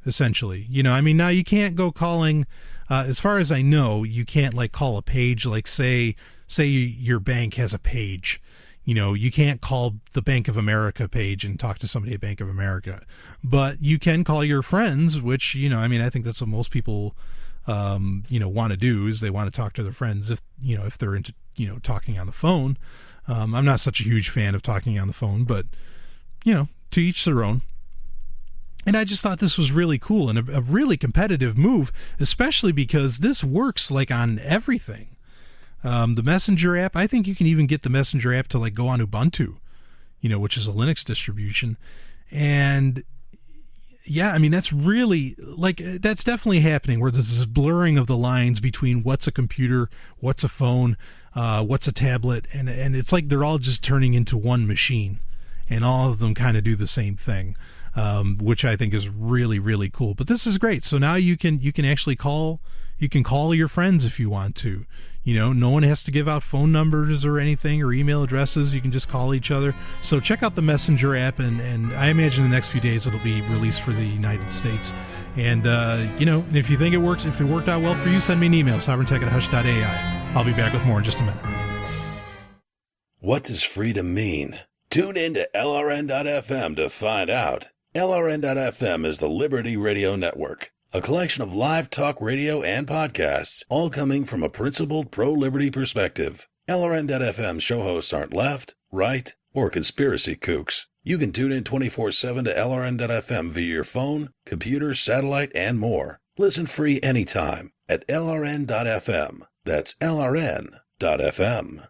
essentially. Now you can't go calling, as far as I know, you can't call a page, say your bank has a page. You can't call the Bank of America page and talk to somebody at Bank of America, but you can call your friends, which, I think that's what most people, want to do, is they want to talk to their friends if they're into, talking on the phone. I'm not such a huge fan of talking on the phone, but, to each their own. And I just thought this was really cool and a really competitive move, especially because this works on everything. The Messenger app, I think you can even get the Messenger app to go on Ubuntu, which is a Linux distribution. And yeah, that's really that's definitely happening, where there's this blurring of the lines between what's a computer, what's a phone, what's a tablet. And it's they're all just turning into one machine, and all of them kind of do the same thing, which I think is really, really cool. But this is great. So now you can actually call your friends if you want to. No one has to give out phone numbers or anything or email addresses. You can just call each other. So check out the Messenger app, and I imagine in the next few days it'll be released for the United States. And, and if you think it works, if it worked out well for you, send me an email, sovereigntech@hush.ai. I'll be back with more in just a minute. What does freedom mean? Tune in to LRN.FM to find out. LRN.FM is the Liberty Radio Network, a collection of live talk radio and podcasts, all coming from a principled pro-liberty perspective. LRN.FM show hosts aren't left, right, or conspiracy kooks. You can tune in 24/7 to LRN.FM via your phone, computer, satellite, and more. Listen free anytime at LRN.FM. That's LRN.FM.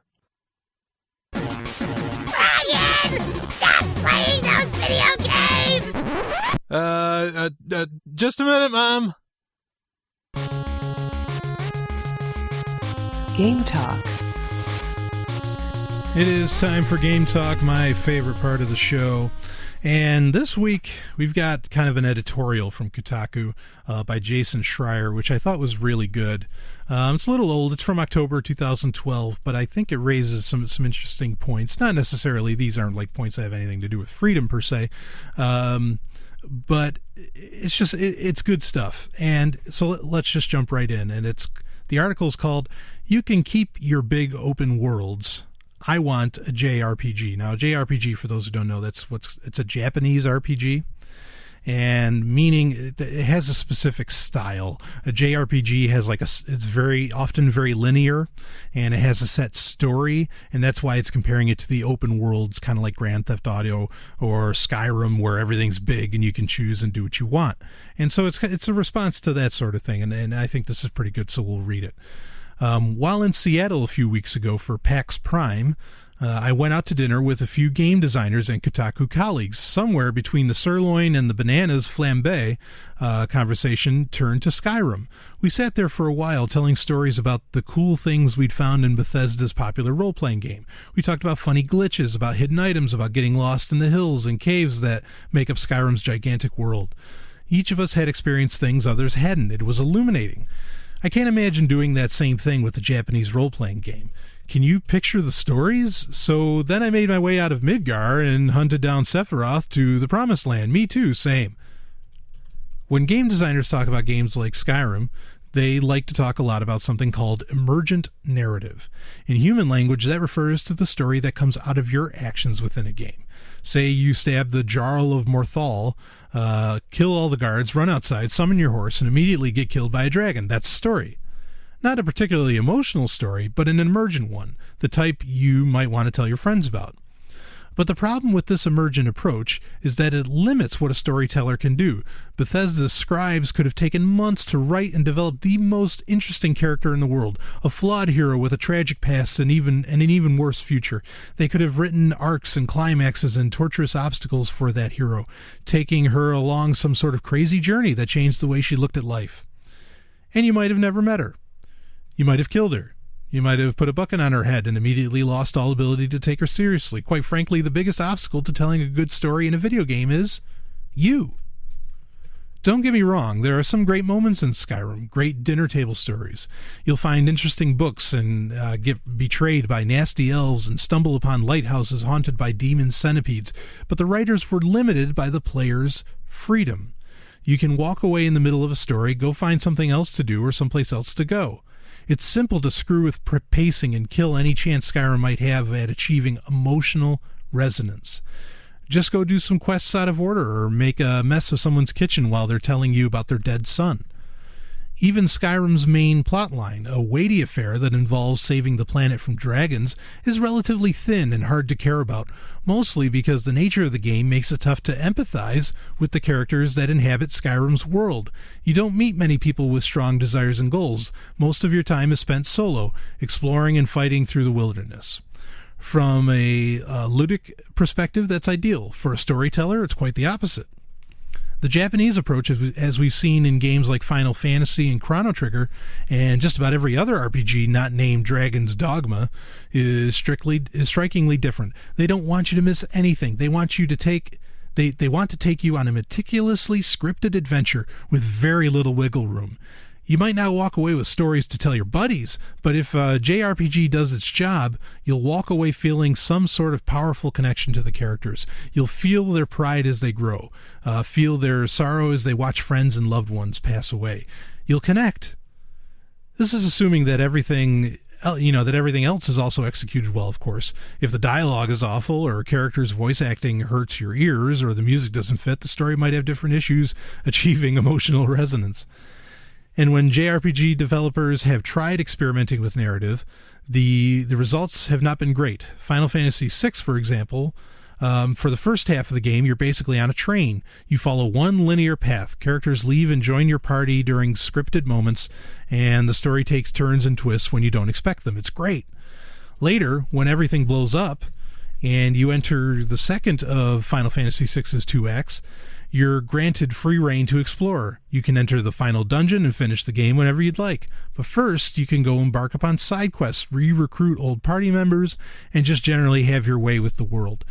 Again! Stop playing those video games! Just a minute, Mom. Game Talk. It is time for Game Talk, my favorite part of the show. And this week, we've got kind of an editorial from Kotaku by Jason Schreier, which I thought was really good. It's a little old. It's from October 2012, but I think it raises some interesting points. Not necessarily, these aren't like points that have anything to do with freedom per se, but it's just, it's good stuff. And so let's just jump right in. And the article is called, "You Can Keep Your Big Open Worlds. I Want a JRPG." Now, a JRPG, for those who don't know, it's a Japanese RPG, and meaning it has a specific style. A JRPG has it's very often very linear, and it has a set story, and that's why it's comparing it to the open worlds, kind of like Grand Theft Auto or Skyrim, where everything's big and you can choose and do what you want. And so it's a response to that sort of thing, and I think this is pretty good, so we'll read it. While in Seattle a few weeks ago for PAX Prime, I went out to dinner with a few game designers and Kotaku colleagues. Somewhere between the sirloin and the bananas flambe, conversation turned to Skyrim. We sat there for a while telling stories about the cool things we'd found in Bethesda's popular role-playing game. We talked about funny glitches, about hidden items, about getting lost in the hills and caves that make up Skyrim's gigantic world. Each of us had experienced things others hadn't. It was illuminating. I can't imagine doing that same thing with a Japanese role-playing game. Can you picture the stories? So then I made my way out of Midgar and hunted down Sephiroth to the Promised Land. Me too, same. When game designers talk about games like Skyrim, they like to talk a lot about something called emergent narrative. In human language, that refers to the story that comes out of your actions within a game. Say you stab the Jarl of Morthal, kill all the guards, run outside, summon your horse, and immediately get killed by a dragon. That's a story. Not a particularly emotional story, but an emergent one, the type you might want to tell your friends about. But the problem with this emergent approach is that it limits what a storyteller can do. Bethesda's scribes could have taken months to write and develop the most interesting character in the world, a flawed hero with a tragic past and an even worse future. They could have written arcs and climaxes and torturous obstacles for that hero, taking her along some sort of crazy journey that changed the way she looked at life. And you might have never met her. You might have killed her. You might have put a bucket on her head and immediately lost all ability to take her seriously. Quite frankly, the biggest obstacle to telling a good story in a video game is you. Don't get me wrong, there are some great moments in Skyrim, great dinner table stories. You'll find interesting books and get betrayed by nasty elves and stumble upon lighthouses haunted by demon centipedes, but the writers were limited by the player's freedom. You can walk away in the middle of a story, go find something else to do or someplace else to go. It's simple to screw with pacing and kill any chance Skyrim might have at achieving emotional resonance. Just go do some quests out of order or make a mess of someone's kitchen while they're telling you about their dead son. Even Skyrim's main plotline, a weighty affair that involves saving the planet from dragons, is relatively thin and hard to care about, mostly because the nature of the game makes it tough to empathize with the characters that inhabit Skyrim's world. You don't meet many people with strong desires and goals. Most of your time is spent solo, exploring and fighting through the wilderness. From a ludic perspective, that's ideal. For a storyteller, it's quite the opposite. The Japanese approach, as we've seen in games like Final Fantasy and Chrono Trigger, and just about every other RPG not named Dragon's Dogma, is strikingly different. They don't want you to miss anything. They want you to take you on a meticulously scripted adventure with very little wiggle room. You might not walk away with stories to tell your buddies, but if a JRPG does its job, you'll walk away feeling some sort of powerful connection to the characters. You'll feel their pride as they grow, feel their sorrow as they watch friends and loved ones pass away. You'll connect. This is assuming that everything else is also executed well, of course. If the dialogue is awful, or a character's voice acting hurts your ears, or the music doesn't fit, the story might have different issues achieving emotional resonance. And when JRPG developers have tried experimenting with narrative, the results have not been great. Final Fantasy VI, for example, for the first half of the game, you're basically on a train. You follow one linear path. Characters leave and join your party during scripted moments, and the story takes turns and twists when you don't expect them. It's great. Later, when everything blows up, and you enter the second of Final Fantasy VI's 2 acts, you're granted free reign to explore. You can enter the final dungeon and finish the game whenever you'd like. But first, you can go embark upon side quests, re-recruit old party members, and just generally have your way with the world.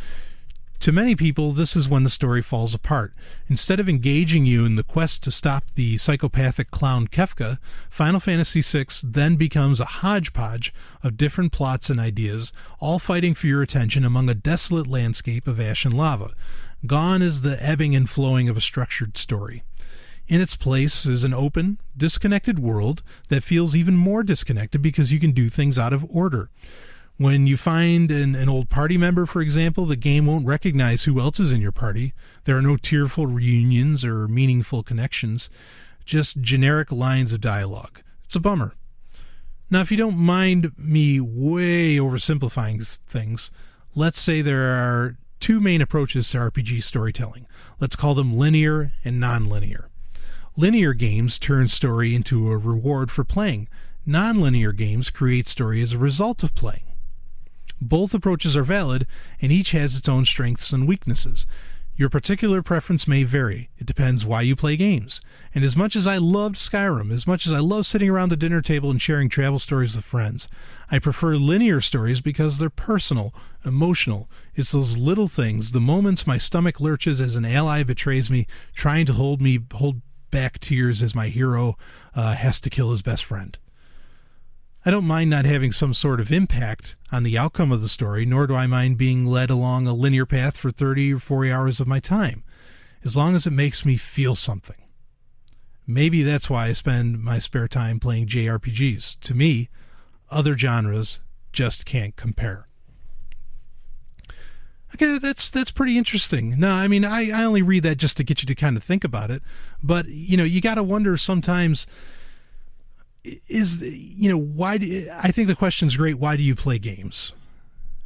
To many people, this is when the story falls apart. Instead of engaging you in the quest to stop the psychopathic clown Kefka, Final Fantasy VI then becomes a hodgepodge of different plots and ideas, all fighting for your attention among a desolate landscape of ash and lava. Gone is the ebbing and flowing of a structured story. In its place is an open, disconnected world that feels even more disconnected because you can do things out of order. When you find an old party member, for example, the game won't recognize who else is in your party. There are no tearful reunions or meaningful connections, just generic lines of dialogue. It's a bummer. Now, if you don't mind me way oversimplifying things, let's say there are two main approaches to RPG storytelling. Let's call them linear and non-linear. Linear games turn story into a reward for playing. Non-linear games create story as a result of playing. Both approaches are valid, and each has its own strengths and weaknesses. Your particular preference may vary. It depends why you play games. And as much as I loved Skyrim, as much as I love sitting around the dinner table and sharing travel stories with friends, I prefer linear stories because they're personal, emotional. It's those little things, the moments my stomach lurches as an ally betrays me, trying to hold back tears as my hero has to kill his best friend. I don't mind not having some sort of impact on the outcome of the story, nor do I mind being led along a linear path for 30 or 40 hours of my time, as long as it makes me feel something. Maybe that's why I spend my spare time playing JRPGs. To me, other genres just can't compare. Okay, that's pretty interesting. No, I mean, I only read that just to get you to kind of think about it, but, you got to wonder sometimes, I think the question's great, why do you play games?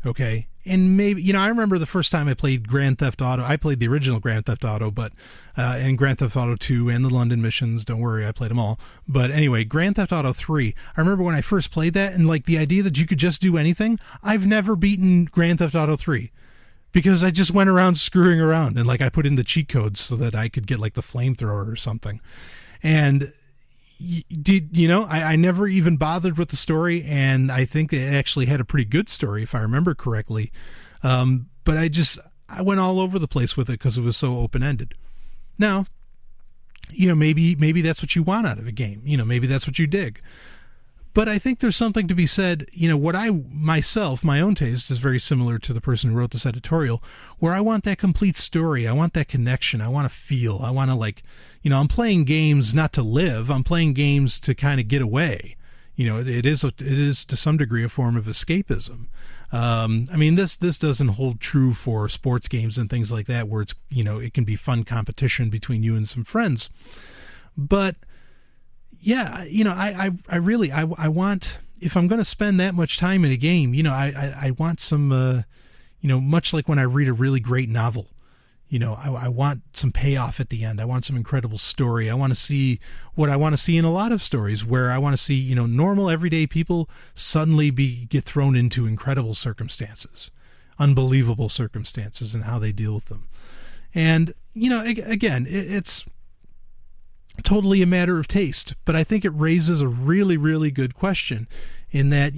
Okay, and maybe, I remember the first time I played Grand Theft Auto. I played the original Grand Theft Auto, but and Grand Theft Auto 2 and the London missions. Don't worry, I played them all. But anyway, Grand Theft Auto 3. I remember when I first played that, and like the idea that you could just do anything. I've never beaten Grand Theft Auto 3 because I just went around screwing around, and like I put in the cheat codes so that I could get like the flamethrower or something. And I never even bothered with the story, and I think it actually had a pretty good story if I remember correctly. But I went all over the place with it because it was so open-ended. Now, maybe that's what you want out of a game. Maybe that's what you dig. But I think there's something to be said, my own taste is very similar to the person who wrote this editorial, where I want that complete story. I want that connection. I want to feel. I want to I'm playing games not to live. I'm playing games to kind of get away. It is to some degree a form of escapism. This doesn't hold true for sports games and things like that, where it's, it can be fun competition between you and some friends. But yeah, I really want, if I'm going to spend that much time in a game, I want some, much like when I read a really great novel, I want some payoff at the end. I want some incredible story. I want to see what I want to see in a lot of stories, where I want to see, normal everyday people suddenly get thrown into incredible circumstances, unbelievable circumstances, and how they deal with them. And, again, it's totally a matter of taste, but I think it raises a really, really good question in that,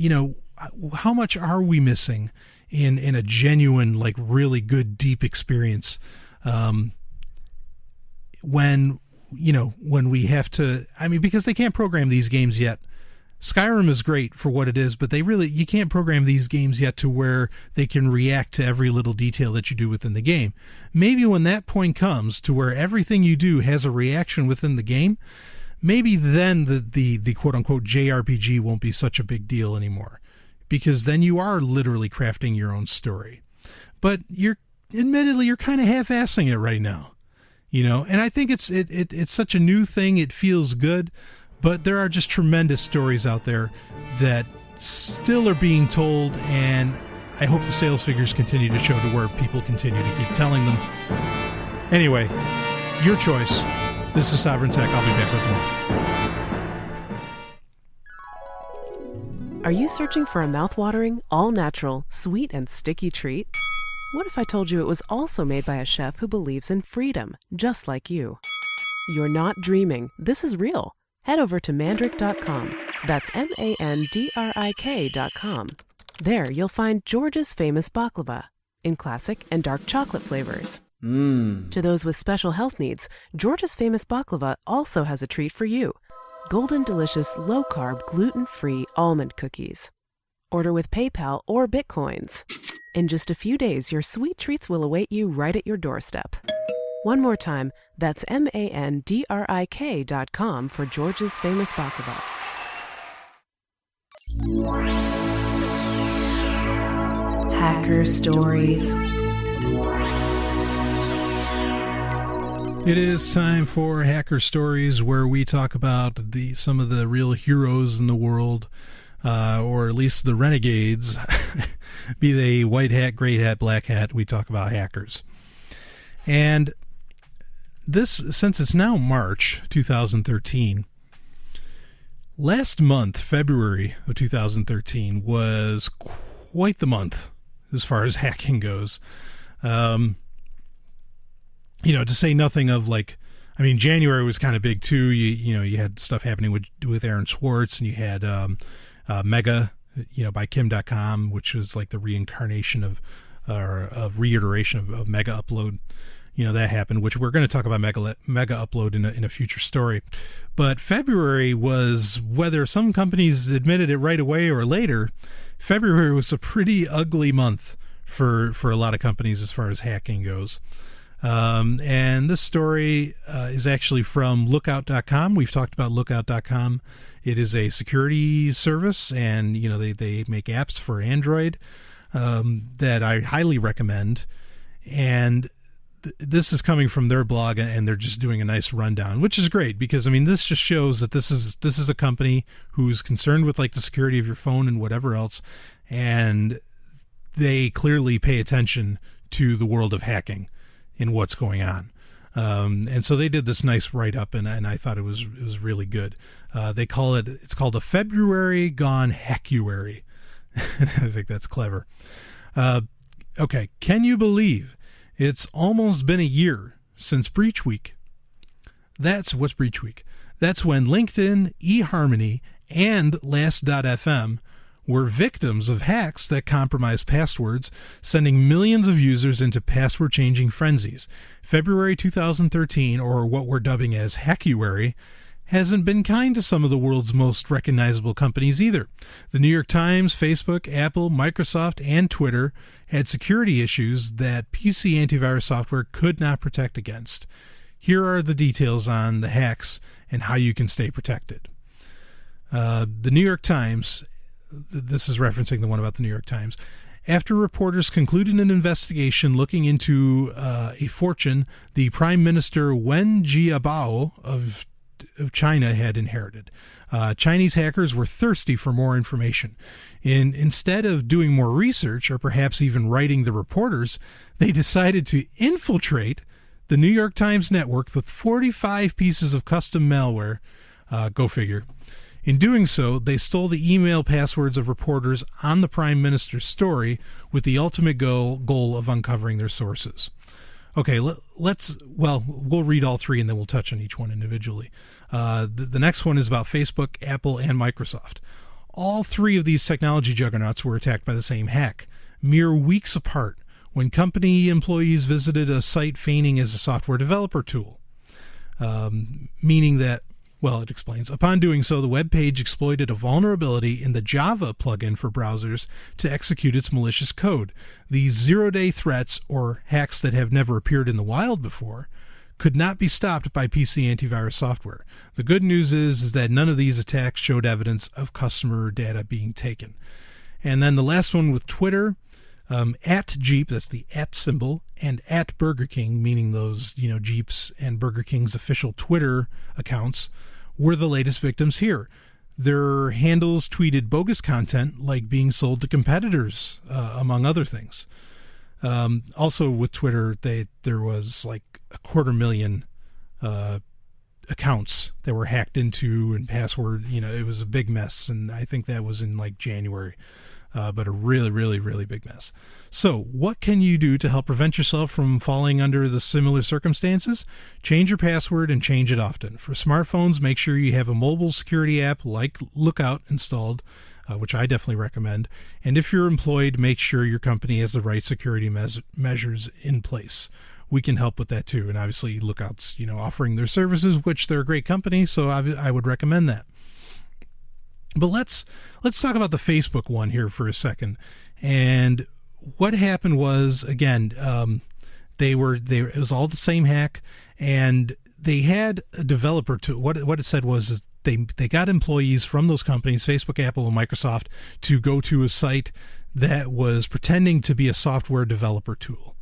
how much are we missing in a genuine, like really good, deep experience, when we have to, because they can't program these games yet. Skyrim is great for what it is, but you can't program these games yet to where they can react to every little detail that you do within the game. Maybe when that point comes to where everything you do has a reaction within the game, maybe then the quote-unquote JRPG won't be such a big deal anymore, because then you are literally crafting your own story. But you're kind of half-assing it right now, and I think it's such a new thing. It feels good. But there are just tremendous stories out there that still are being told, and I hope the sales figures continue to show to where people continue to keep telling them. Anyway, your choice. This is Sovryn Tech. I'll be back with more. Are you searching for a mouthwatering, all-natural, sweet and sticky treat? What if I told you it was also made by a chef who believes in freedom, just like you? You're not dreaming. This is real. Head over to mandrick.com. That's MANDRIK.com. There you'll find George's famous baklava in classic and dark chocolate flavors. To those with special health needs, George's famous baklava also has a treat for you. Golden delicious low-carb gluten-free almond cookies. Order with PayPal or Bitcoins. In just a few days, your sweet treats will await you right at your doorstep. One more time, that's MANDRIK.com for George's famous baklava. Hacker Stories. It is time for Hacker Stories, where we talk about some of the real heroes in the world, or at least the renegades, be they white hat, gray hat, black hat. We talk about hackers. And this, since it's now March 2013, last month, February of 2013, was quite the month as far as hacking goes. To say nothing of January was kind of big too. You had stuff happening with Aaron Swartz, and you had Mega, by Kim.com, which was like the reincarnation of reiteration of Mega Upload. That happened, which we're going to talk about Mega Upload in a future story. But February was, whether some companies admitted it right away or later, February was a pretty ugly month for a lot of companies as far as hacking goes. And this story is actually from Lookout.com. We've talked about Lookout.com. It is a security service, and they make apps for Android that I highly recommend. And this is coming from their blog, and they're just doing a nice rundown, which is great because this just shows that this is a company who's concerned with the security of your phone and whatever else, and they clearly pay attention to the world of hacking in what's going on. And so they did this nice write-up, and I thought it was really good. It's called a February Gone Hackuary. I think that's clever. Okay, can you believe it's almost been a year since Breach Week? What's Breach Week? That's when LinkedIn, eHarmony, and Last.fm were victims of hacks that compromised passwords, sending millions of users into password-changing frenzies. February 2013, or what we're dubbing as Hackuary, hasn't been kind to some of the world's most recognizable companies either. The New York Times, Facebook, Apple, Microsoft, and Twitter had security issues that PC antivirus software could not protect against. Here are the details on the hacks and how you can stay protected. The New York Times, this is referencing the one about the New York Times. After reporters concluded an investigation looking into a fortune the Prime Minister Wen Jiabao of China had inherited, Chinese hackers were thirsty for more information. Instead of doing more research, or perhaps even writing the reporters, they decided to infiltrate the New York Times network with 45 pieces of custom malware. Go figure. In doing so, they stole the email passwords of reporters on the Prime Minister's story with the ultimate goal of uncovering their sources. Okay, we'll read all three and then we'll touch on each one individually. The next one is about Facebook, Apple, and Microsoft. All three of these technology juggernauts were attacked by the same hack, mere weeks apart, when company employees visited a site feigning as a software developer tool. Meaning that, well, it explains. Upon doing so, the web page exploited a vulnerability in the Java plugin for browsers to execute its malicious code. These zero-day threats, or hacks that have never appeared in the wild before, could not be stopped by PC antivirus software. The good news is that none of these attacks showed evidence of customer data being taken. And then the last one with Twitter, at Jeep, that's the at symbol, and at Burger King, meaning those, Jeep's and Burger King's official Twitter accounts, were the latest victims here. Their handles tweeted bogus content like being sold to competitors, among other things. Also with Twitter, there was like 250,000 accounts that were hacked into and password. It was a big mess, and I think that was in like January. but a really, really, really big mess. So what can you do to help prevent yourself from falling under the similar circumstances? Change your password and change it often. For smartphones, make sure you have a mobile security app like Lookout installed, which I definitely recommend. And if you're employed, make sure your company has the right security measures in place. We can help with that too. And obviously Lookout's, offering their services, which they're a great company, so I would recommend that. But let's talk about the Facebook one here for a second. And what happened was, again, it was all the same hack, and they had a developer to what it said was is they got employees from those companies, Facebook, Apple, and Microsoft, to go to a site that was pretending to be a software developer tool.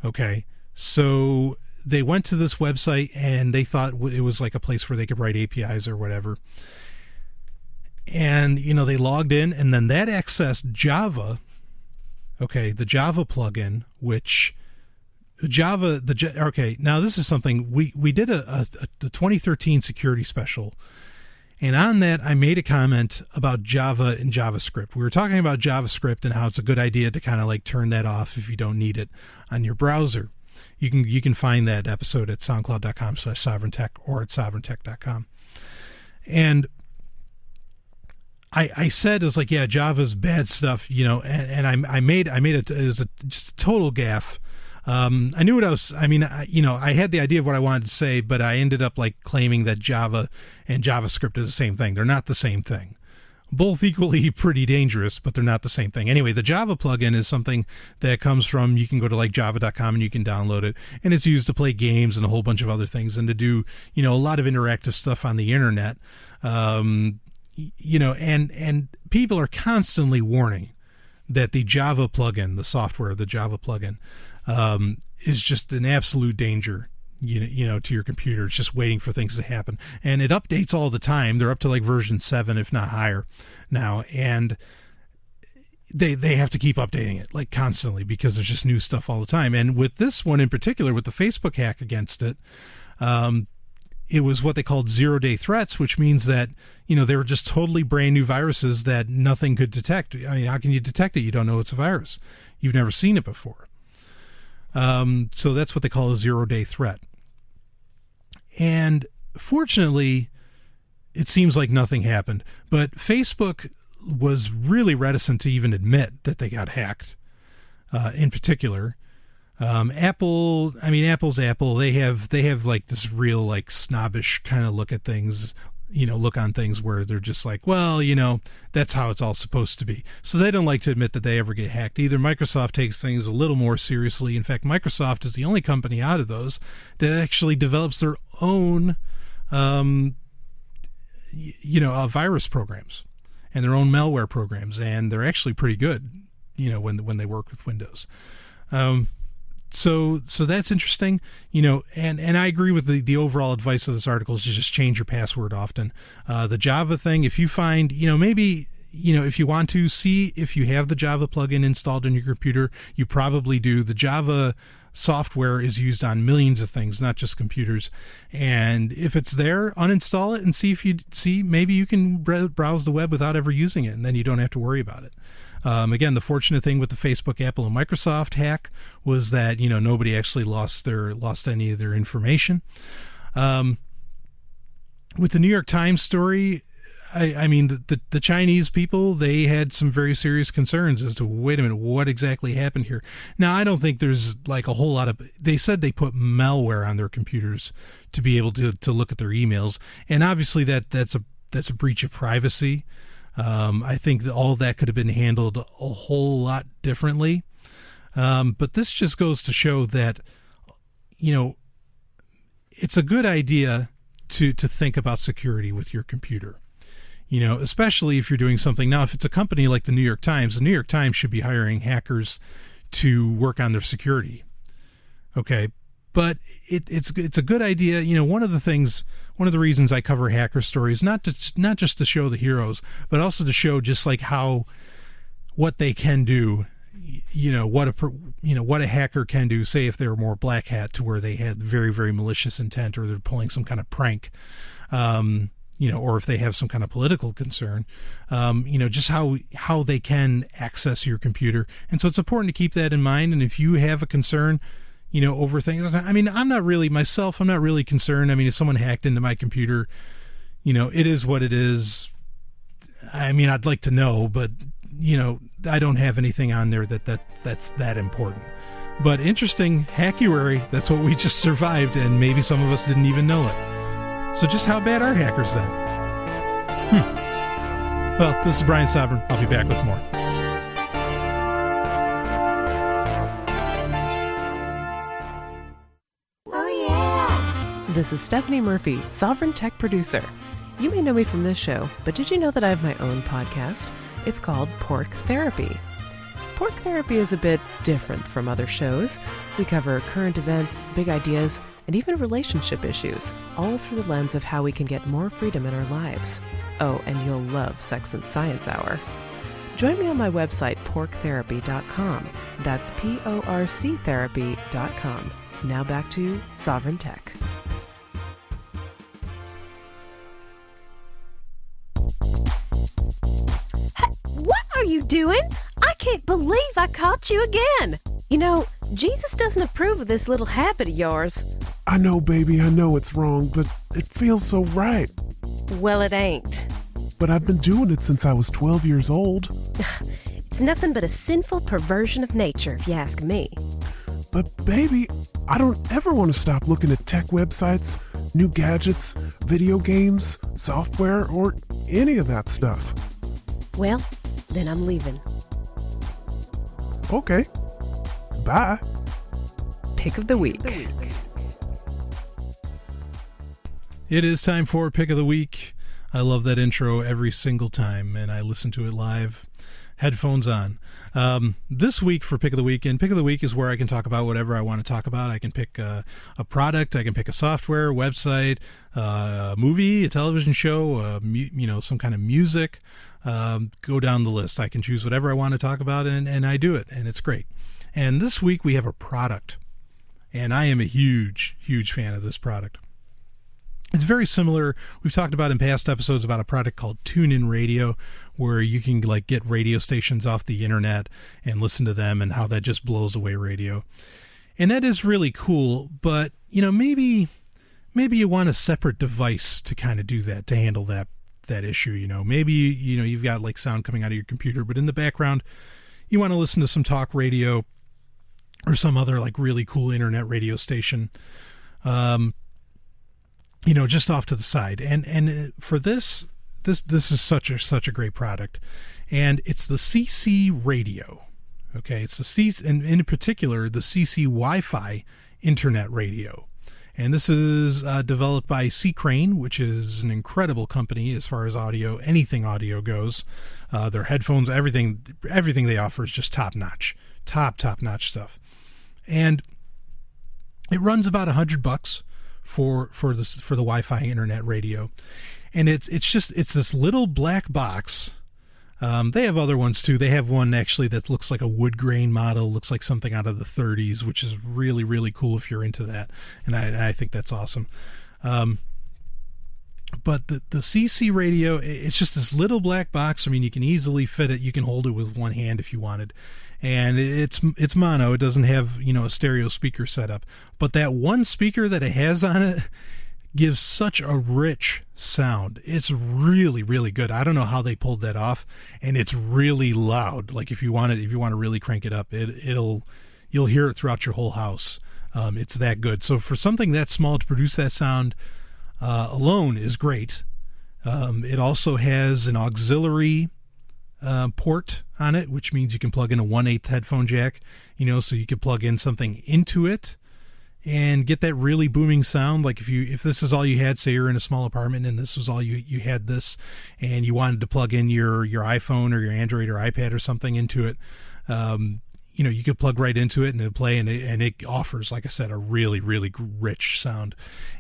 Okay, so they went to this website and they thought it was like a place where they could write APIs or whatever. And, they logged in, and then that accessed Java, okay, the Java plugin, which now this is something, we did the 2013 security special, and on that I made a comment about Java and JavaScript. We were talking about JavaScript and how it's a good idea to kind of like turn that off if you don't need it on your browser. You can find that episode at soundcloud.com/SovrynTech or at sovryntech.com. And I said, it was like, yeah, Java's bad stuff, and I made it was just a total gaffe. I knew what I had the idea of what I wanted to say, but I ended up like claiming that Java and JavaScript is the same thing. They're not the same thing. Both equally pretty dangerous, but they're not the same thing. Anyway, the Java plugin is something that comes from, you can go to like java.com and you can download it, and it's used to play games and a whole bunch of other things and to do, a lot of interactive stuff on the internet. And people are constantly warning that the Java plugin, the software, the Java plugin, is just an absolute danger, to your computer. It's just waiting for things to happen. And it updates all the time. They're up to like version 7, if not higher now. And they have to keep updating it like constantly because there's just new stuff all the time. And with this one in particular, with the Facebook hack against it, it was what they called 0-day threats, which means that, they were just totally brand new viruses that nothing could detect. I mean, how can you detect it? You don't know it's a virus. You've never seen it before. So that's what they call a 0-day threat. And fortunately, it seems like nothing happened. But Facebook was really reticent to even admit that they got hacked, in particular. Apple's Apple. They have like this real like snobbish kind of look at things, look on things where they're just like, well, that's how it's all supposed to be. So they don't like to admit that they ever get hacked either. Microsoft takes things a little more seriously. In fact, Microsoft is the only company out of those that actually develops their own, virus programs and their own malware programs, and they're actually pretty good, when they work with Windows. So that's interesting, and I agree with the overall advice of this article is to just change your password often. The Java thing, if you find, maybe, if you want to see if you have the Java plugin installed in your computer, you probably do. The Java software is used on millions of things, not just computers. And if it's there, uninstall it and see maybe you can browse the web without ever using it, and then you don't have to worry about it. Again, the fortunate thing with the Facebook, Apple, and Microsoft hack was that nobody actually lost any of their information. With the New York Times story, the Chinese people, they had some very serious concerns as to, wait a minute, what exactly happened here? Now, I don't think there's like a whole lot of. They said they put malware on their computers to be able to look at their emails, and obviously that's a breach of privacy. I think that all of that could have been handled a whole lot differently. But this just goes to show that, it's a good idea to think about security with your computer, especially if you're doing something. Now, if it's a company like the New York Times should be hiring hackers to work on their security. Okay. But it's a good idea. One of the reasons I cover hacker stories, not just to show the heroes, but also to show just like what they can do. What a hacker can do. Say if they were more black hat, to where they had very, very malicious intent, or they're pulling some kind of prank. or if they have some kind of political concern, just how they can access your computer. And so it's important to keep that in mind. And if you have a concern, over things, I mean, I'm not really concerned. I mean, if someone hacked into my computer, it is what it is. I mean, I'd like to know, but, I don't have anything on there that's that important. But interesting, Hackuary, that's what we just survived, and maybe some of us didn't even know it. So just how bad are hackers then? Well, this is Brian Sovryn. I'll be back with more. This is Stephanie Murphy, Sovryn Tech producer. You may know me from this show, but did you know that I have my own podcast? It's called Pork Therapy. Pork Therapy is a bit different from other shows. We cover current events, big ideas, and even relationship issues, all through the lens of how we can get more freedom in our lives. Oh, and you'll love Sex and Science Hour. Join me on my website, porktherapy.com. That's PORC therapy.com. Now back to Sovryn Tech. What are you doing? I can't believe I caught you again. Jesus doesn't approve of this little habit of yours. I know, baby, I know it's wrong, but it feels so right. Well, it ain't. But I've been doing it since I was 12 years old. It's nothing but a sinful perversion of nature, if you ask me. But baby, I don't ever want to stop looking at tech websites, new gadgets, video games, software, or any of that stuff. Well, then I'm leaving. Okay. Bye. Pick of the week. It is time for Pick of the Week. I love that intro every single time, and I listen to it live, headphones on. This week for Pick of the Week, and Pick of the Week is where I can talk about whatever I want to talk about. I can pick a product, I can pick a software, website, a movie, a television show, some kind of music. Go down the list. I can choose whatever I want to talk about, and I do it, and it's great. And this week we have a product, and I am a huge, huge fan of this product. It's very similar. We've talked about in past episodes about a product called TuneIn Radio, where you can get radio stations off the internet and listen to them, and how that just blows away radio. And that is really cool, but maybe you want a separate device to kind of do that, to handle that issue. Maybe you've got sound coming out of your computer, but in the background you want to listen to some talk radio or some other really cool internet radio station, just off to the side. And for this is such a great product, and it's the CC Radio. Okay, it's the CC, and in particular the CC Wi-Fi internet radio. And this is developed by C. Crane, which is an incredible company as far as audio, anything audio goes. Their headphones, everything they offer is just top-notch stuff. And it runs about $100 for the Wi-Fi internet radio. And it's this little black box. They have other ones too. They have one actually that looks like a wood grain model, looks like something out of the 30s, which is really, really cool if you're into that. And I think that's awesome. But the CC radio, it's just this little black box. I mean, you can easily fit it. You can hold it with one hand if you wanted. And it's mono. It doesn't have, a stereo speaker setup. But that one speaker that it has on it gives such a rich sound. It's really, really good. I don't know how they pulled that off, and it's really loud. If you want to really crank it up, you'll hear it throughout your whole house. It's that good. So for something that small to produce that sound alone is great. It also has an auxiliary port on it, which means you can plug in a 1/8 headphone jack, so you could plug in something into it and get that really booming sound. If this is all you had, say you're in a small apartment and this was all you had this, and you wanted to plug in your iPhone or your Android or iPad or something into it, you could plug right into it and it'd play, and it offers, like I said, a really, really rich sound.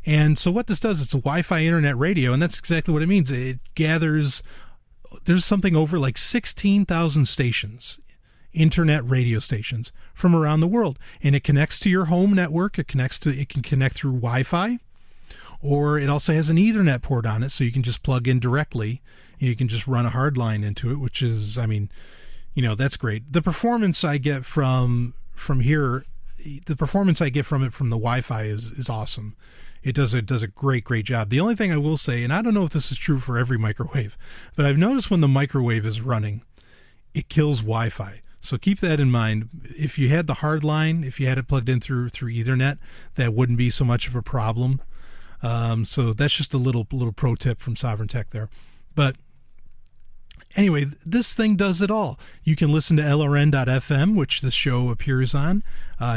And so what this does, it's a Wi-Fi internet radio, and that's exactly what it means. It gathers, there's something over 16,000 stations, internet radio stations from around the world, and it connects to your home network. It can connect through Wi-Fi, or it also has an Ethernet port on it, so you can just plug in directly. You can just run a hard line into it, which is, I mean, that's great. The performance I get from here, the performance I get from it from the Wi-Fi is awesome. It does a great job. The only thing I will say, and I don't know if this is true for every microwave, but I've noticed when the microwave is running, it kills Wi-Fi. So keep that in mind. If you had the hard line, if you had it plugged in through Ethernet, that wouldn't be so much of a problem. So that's just a little pro tip from Sovryn Tech there. But anyway, this thing does it all. You can listen to LRN.FM, which the show appears on.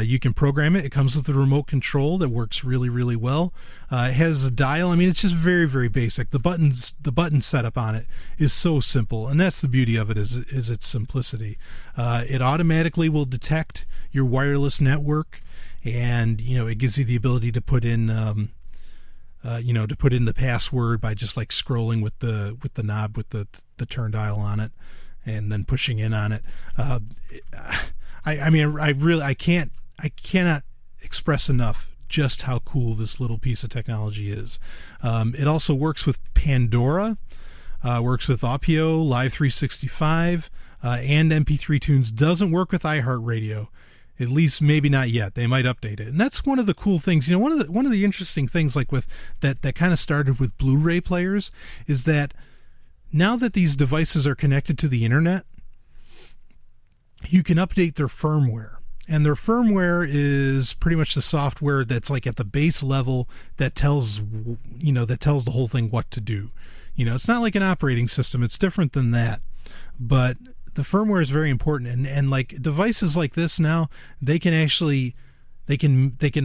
You can program it. It comes with a remote control that works really, really well. It has a dial. I mean, it's just very, very basic. The button setup on it is so simple, and that's the beauty of it is its simplicity. It automatically will detect your wireless network, and it gives you the ability to put in the password by just like scrolling with the knob with the turn dial on it, and then pushing in on it. I cannot express enough just how cool this little piece of technology is. It also works with Pandora, works with Opio, Live 365, and MP3 Tunes. Doesn't work with iHeartRadio. At least maybe not yet. They might update it. And that's one of the cool things. One of the interesting things like with that kind of started with Blu-ray players is that now that these devices are connected to the internet, you can update their firmware. And their firmware is pretty much the software that's like at the base level that tells the whole thing what to do. It's not like an operating system. It's different than that. But the firmware is very important, and like devices like this now, they can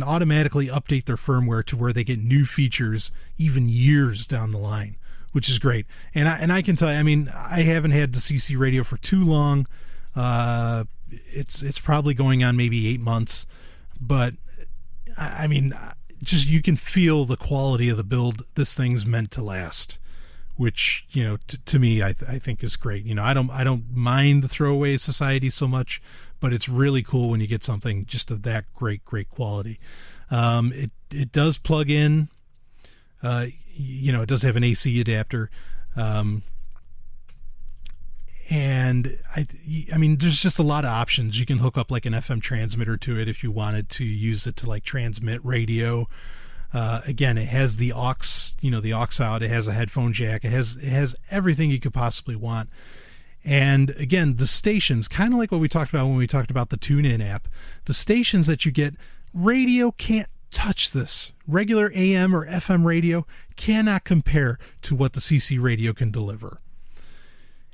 automatically update their firmware to where they get new features even years down the line, which is great. And I can tell you, I mean, I haven't had the CC radio for too long. It's probably going on maybe 8 months, but I mean, just you can feel the quality of the build. This thing's meant to last, which to me I think is great. I don't mind the throwaway society so much, but it's really cool when you get something just of that great quality. It does plug in. It does have an AC adapter, and I mean there's just a lot of options. You can hook up like an FM transmitter to it if you wanted to use it to like transmit radio. Again, it has the aux, the aux out. It has a headphone jack. It has everything you could possibly want. And again, the stations, kind of like what we talked about when we talked about the TuneIn app, the stations that you get, radio can't touch this. Regular AM or FM radio cannot compare to what the CC radio can deliver.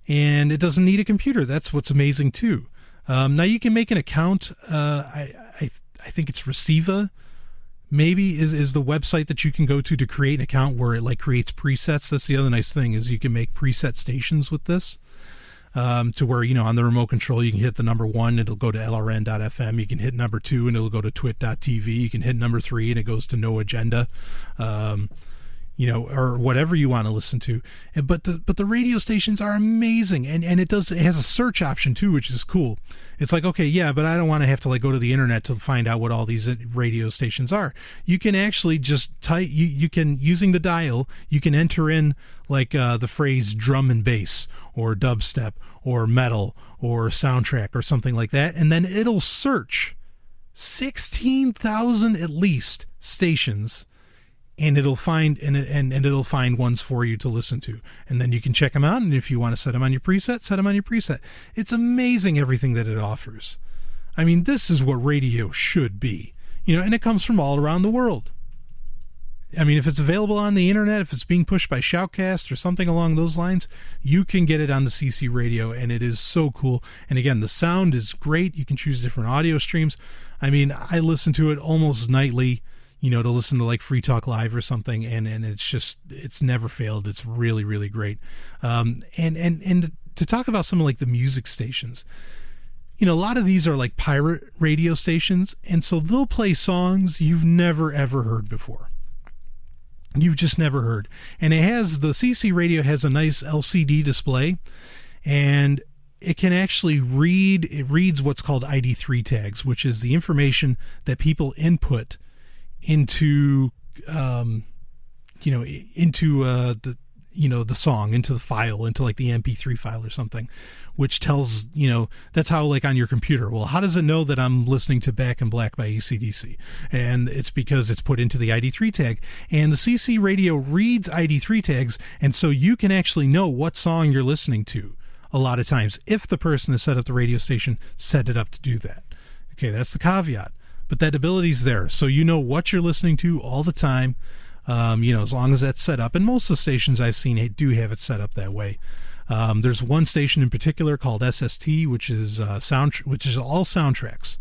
And it doesn't need a computer. That's what's amazing too. Now you can make an account. I think it's Receiva. Maybe is the website that you can go to create an account where it like creates presets. That's the other nice thing is you can make preset stations with this, to where on the remote control you can hit the number 1, it'll go to LRN.FM. You can hit number 2 and it'll go to twit.tv. You can hit number 3 and it goes to No Agenda, or whatever you want to listen to. But the radio stations are amazing, and it has a search option too, which is cool. It's like, okay, yeah, but I don't want to have to like go to the internet to find out what all these radio stations are. You can actually just type. You can, using the dial, you can enter in like the phrase drum and bass or dubstep or metal or soundtrack or something like that, and then it'll search 16,000 at least stations. And it'll find it'll find ones for you to listen to, and then you can check them out. And if you want to set them on your preset, set them on your preset. It's amazing everything that it offers. I mean, this is what radio should be, and it comes from all around the world. I mean, if it's available on the internet, if it's being pushed by Shoutcast or something along those lines, you can get it on the CC radio, and it is so cool. And again, the sound is great. You can choose different audio streams. I mean, I listen to it almost nightly. To listen to like Free Talk Live or something, and it's never failed. It's really, really great. And to talk about some of like the music stations, a lot of these are like pirate radio stations, and so they'll play songs you've never ever heard before. You've just never heard. And the CC radio has a nice LCD display, and it can actually reads what's called ID3 tags, which is the information that people input into into the song, into the file, into like the MP3 file or something, which tells, that's how, like on your computer, well, how does it know that I'm listening to Back in Black by AC/DC? And it's because it's put into the ID3 tag, and the CC radio reads ID3 tags, and so you can actually know what song you're listening to a lot of times if the person that set up the radio station set it up to do that. Okay, that's the caveat, but that ability's there, so you know what you're listening to all the time. As long as that's set up, and most of the stations I've seen do have it set up that way. There's one station in particular called SST, which is all soundtracks.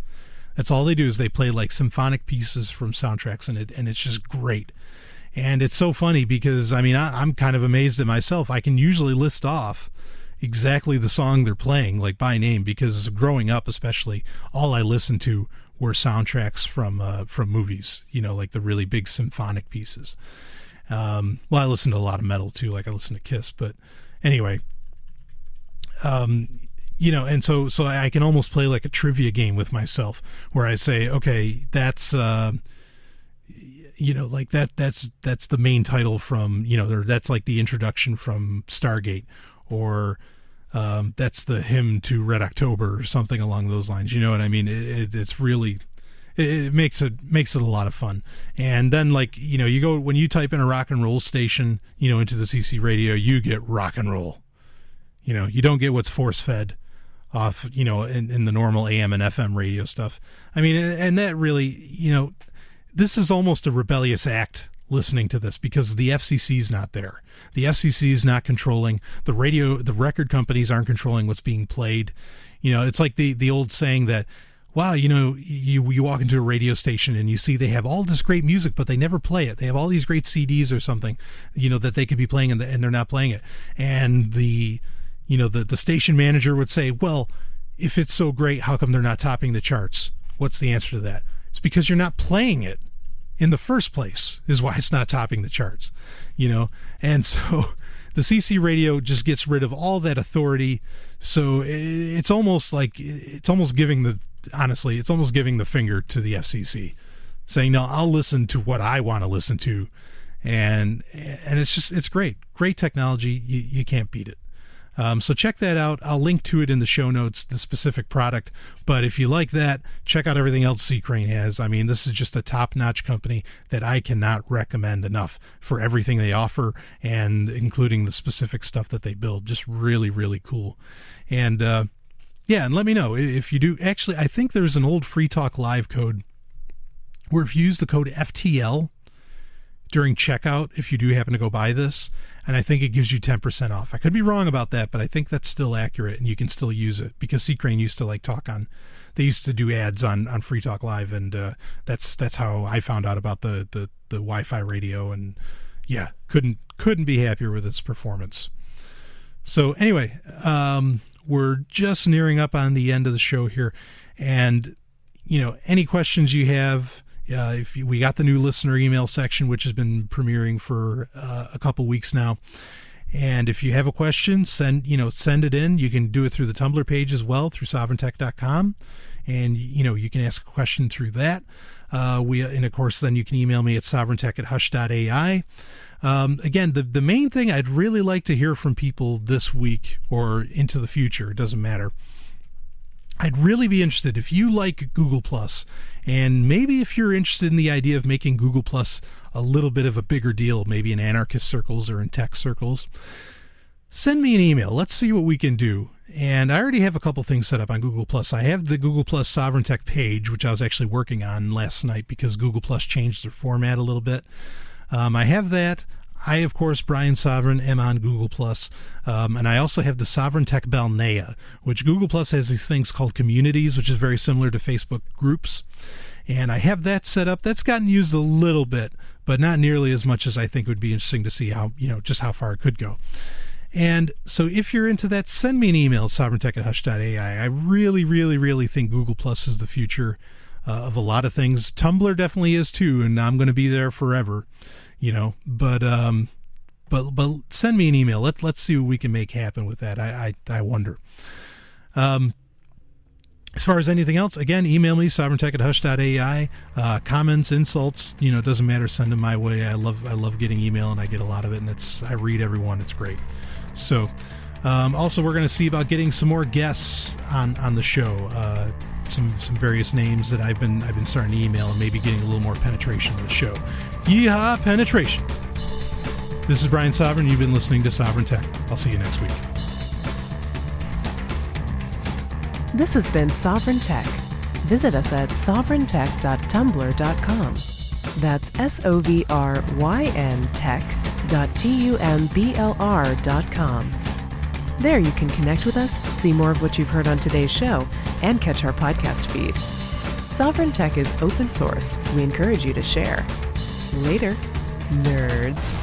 That's all they do, is they play like symphonic pieces from soundtracks, and it's just great. And it's so funny because I'm kind of amazed at myself. I can usually list off exactly the song they're playing, like by name, because growing up, especially, all I listened to were soundtracks from movies, like the really big symphonic pieces. I listened to a lot of metal too, like I listened to Kiss, but anyway, and so I can almost play like a trivia game with myself, where I say, okay, that's like that's the main title from, or that's like the introduction from Stargate, or that's the hymn to Red October or something along those lines. You know what I mean? It's really, it makes it a lot of fun. And then, like, you go, when you type in a rock and roll station, into the CC radio, you get rock and roll. You don't get what's force fed off, in the normal AM and FM radio stuff. And that really, this is almost a rebellious act listening to this, because the FCC is not there. The FCC is not controlling the radio. The record companies aren't controlling what's being played. It's like the old saying that, wow, you walk into a radio station and you see they have all this great music, but they never play it. They have all these great CDs or something, that they could be playing, and they're not playing it. And the station manager would say, well, if it's so great, how come they're not topping the charts? What's the answer to that? It's because you're not playing it in the first place, is why it's not topping the charts, and so the CC radio just gets rid of all that authority. So it's almost giving the finger to the FCC, saying, no, I'll listen to what I want to listen to. And it's great technology. You can't beat it. So check that out. I'll link to it in the show notes, the specific product. But if you like that, check out everything else C-Crane has. This is just a top-notch company that I cannot recommend enough for everything they offer, and including the specific stuff that they build. Just really, really cool. And and let me know if you do. Actually, I think there's an old Free Talk Live code where if you use the code FTL during checkout, if you do happen to go buy this, and I think it gives you 10% off. I could be wrong about that, but I think that's still accurate, and you can still use it, because C-Crane used to they used to do ads on Free Talk Live, and that's how I found out about the Wi-Fi radio, and couldn't be happier with its performance. So anyway, we're just nearing up on the end of the show here, and any questions you have, we got the new listener email section, which has been premiering for a couple weeks now, and if you have a question, send it in. You can do it through the Tumblr page as well, through SovrynTech.com, and you can ask a question through that. And of course, then you can email me at sovryntech@hush.ai. Again, the main thing I'd really like to hear from people this week or into the future, it doesn't matter. I'd really be interested if you like Google+, and maybe if you're interested in the idea of making Google+ a little bit of a bigger deal, maybe in anarchist circles or in tech circles, send me an email. Let's see what we can do. And I already have a couple things set up on Google+. I have the Google+ Sovryn Tech page, which I was actually working on last night because Google+ changed their format a little bit. I have that. I, of course, Brian Sovryn, am on Google+, and I also have the Sovryn Tech Balnea, which Google+ has these things called communities, which is very similar to Facebook groups, and I have that set up. That's gotten used a little bit, but not nearly as much as I think would be interesting to see how, just how far it could go. And so if you're into that, send me an email, sovryntech@hush.ai. I really, really, really think Google+ is the future of a lot of things. Tumblr definitely is too, and I'm going to be there forever. But send me an email. Let's see what we can make happen with that. I wonder. As far as anything else, again, email me, sovryntech@hush.ai. Comments, insults, it doesn't matter. Send them my way. I love getting email, and I get a lot of it, and I read every one. It's great. So, also, we're going to see about getting some more guests on the show. Some various names that I've been starting to email, and maybe getting a little more penetration in the show. Yeehaw, penetration! This is Brian Sovryn. You've been listening to Sovryn Tech. I'll see you next week. This has been Sovryn Tech. Visit us at sovryntech.tumblr.com. That's SOVRYN tech.tumblr.com. There you can connect with us, see more of what you've heard on today's show, and catch our podcast feed. Sovryn Tech is open source. We encourage you to share. Later, nerds.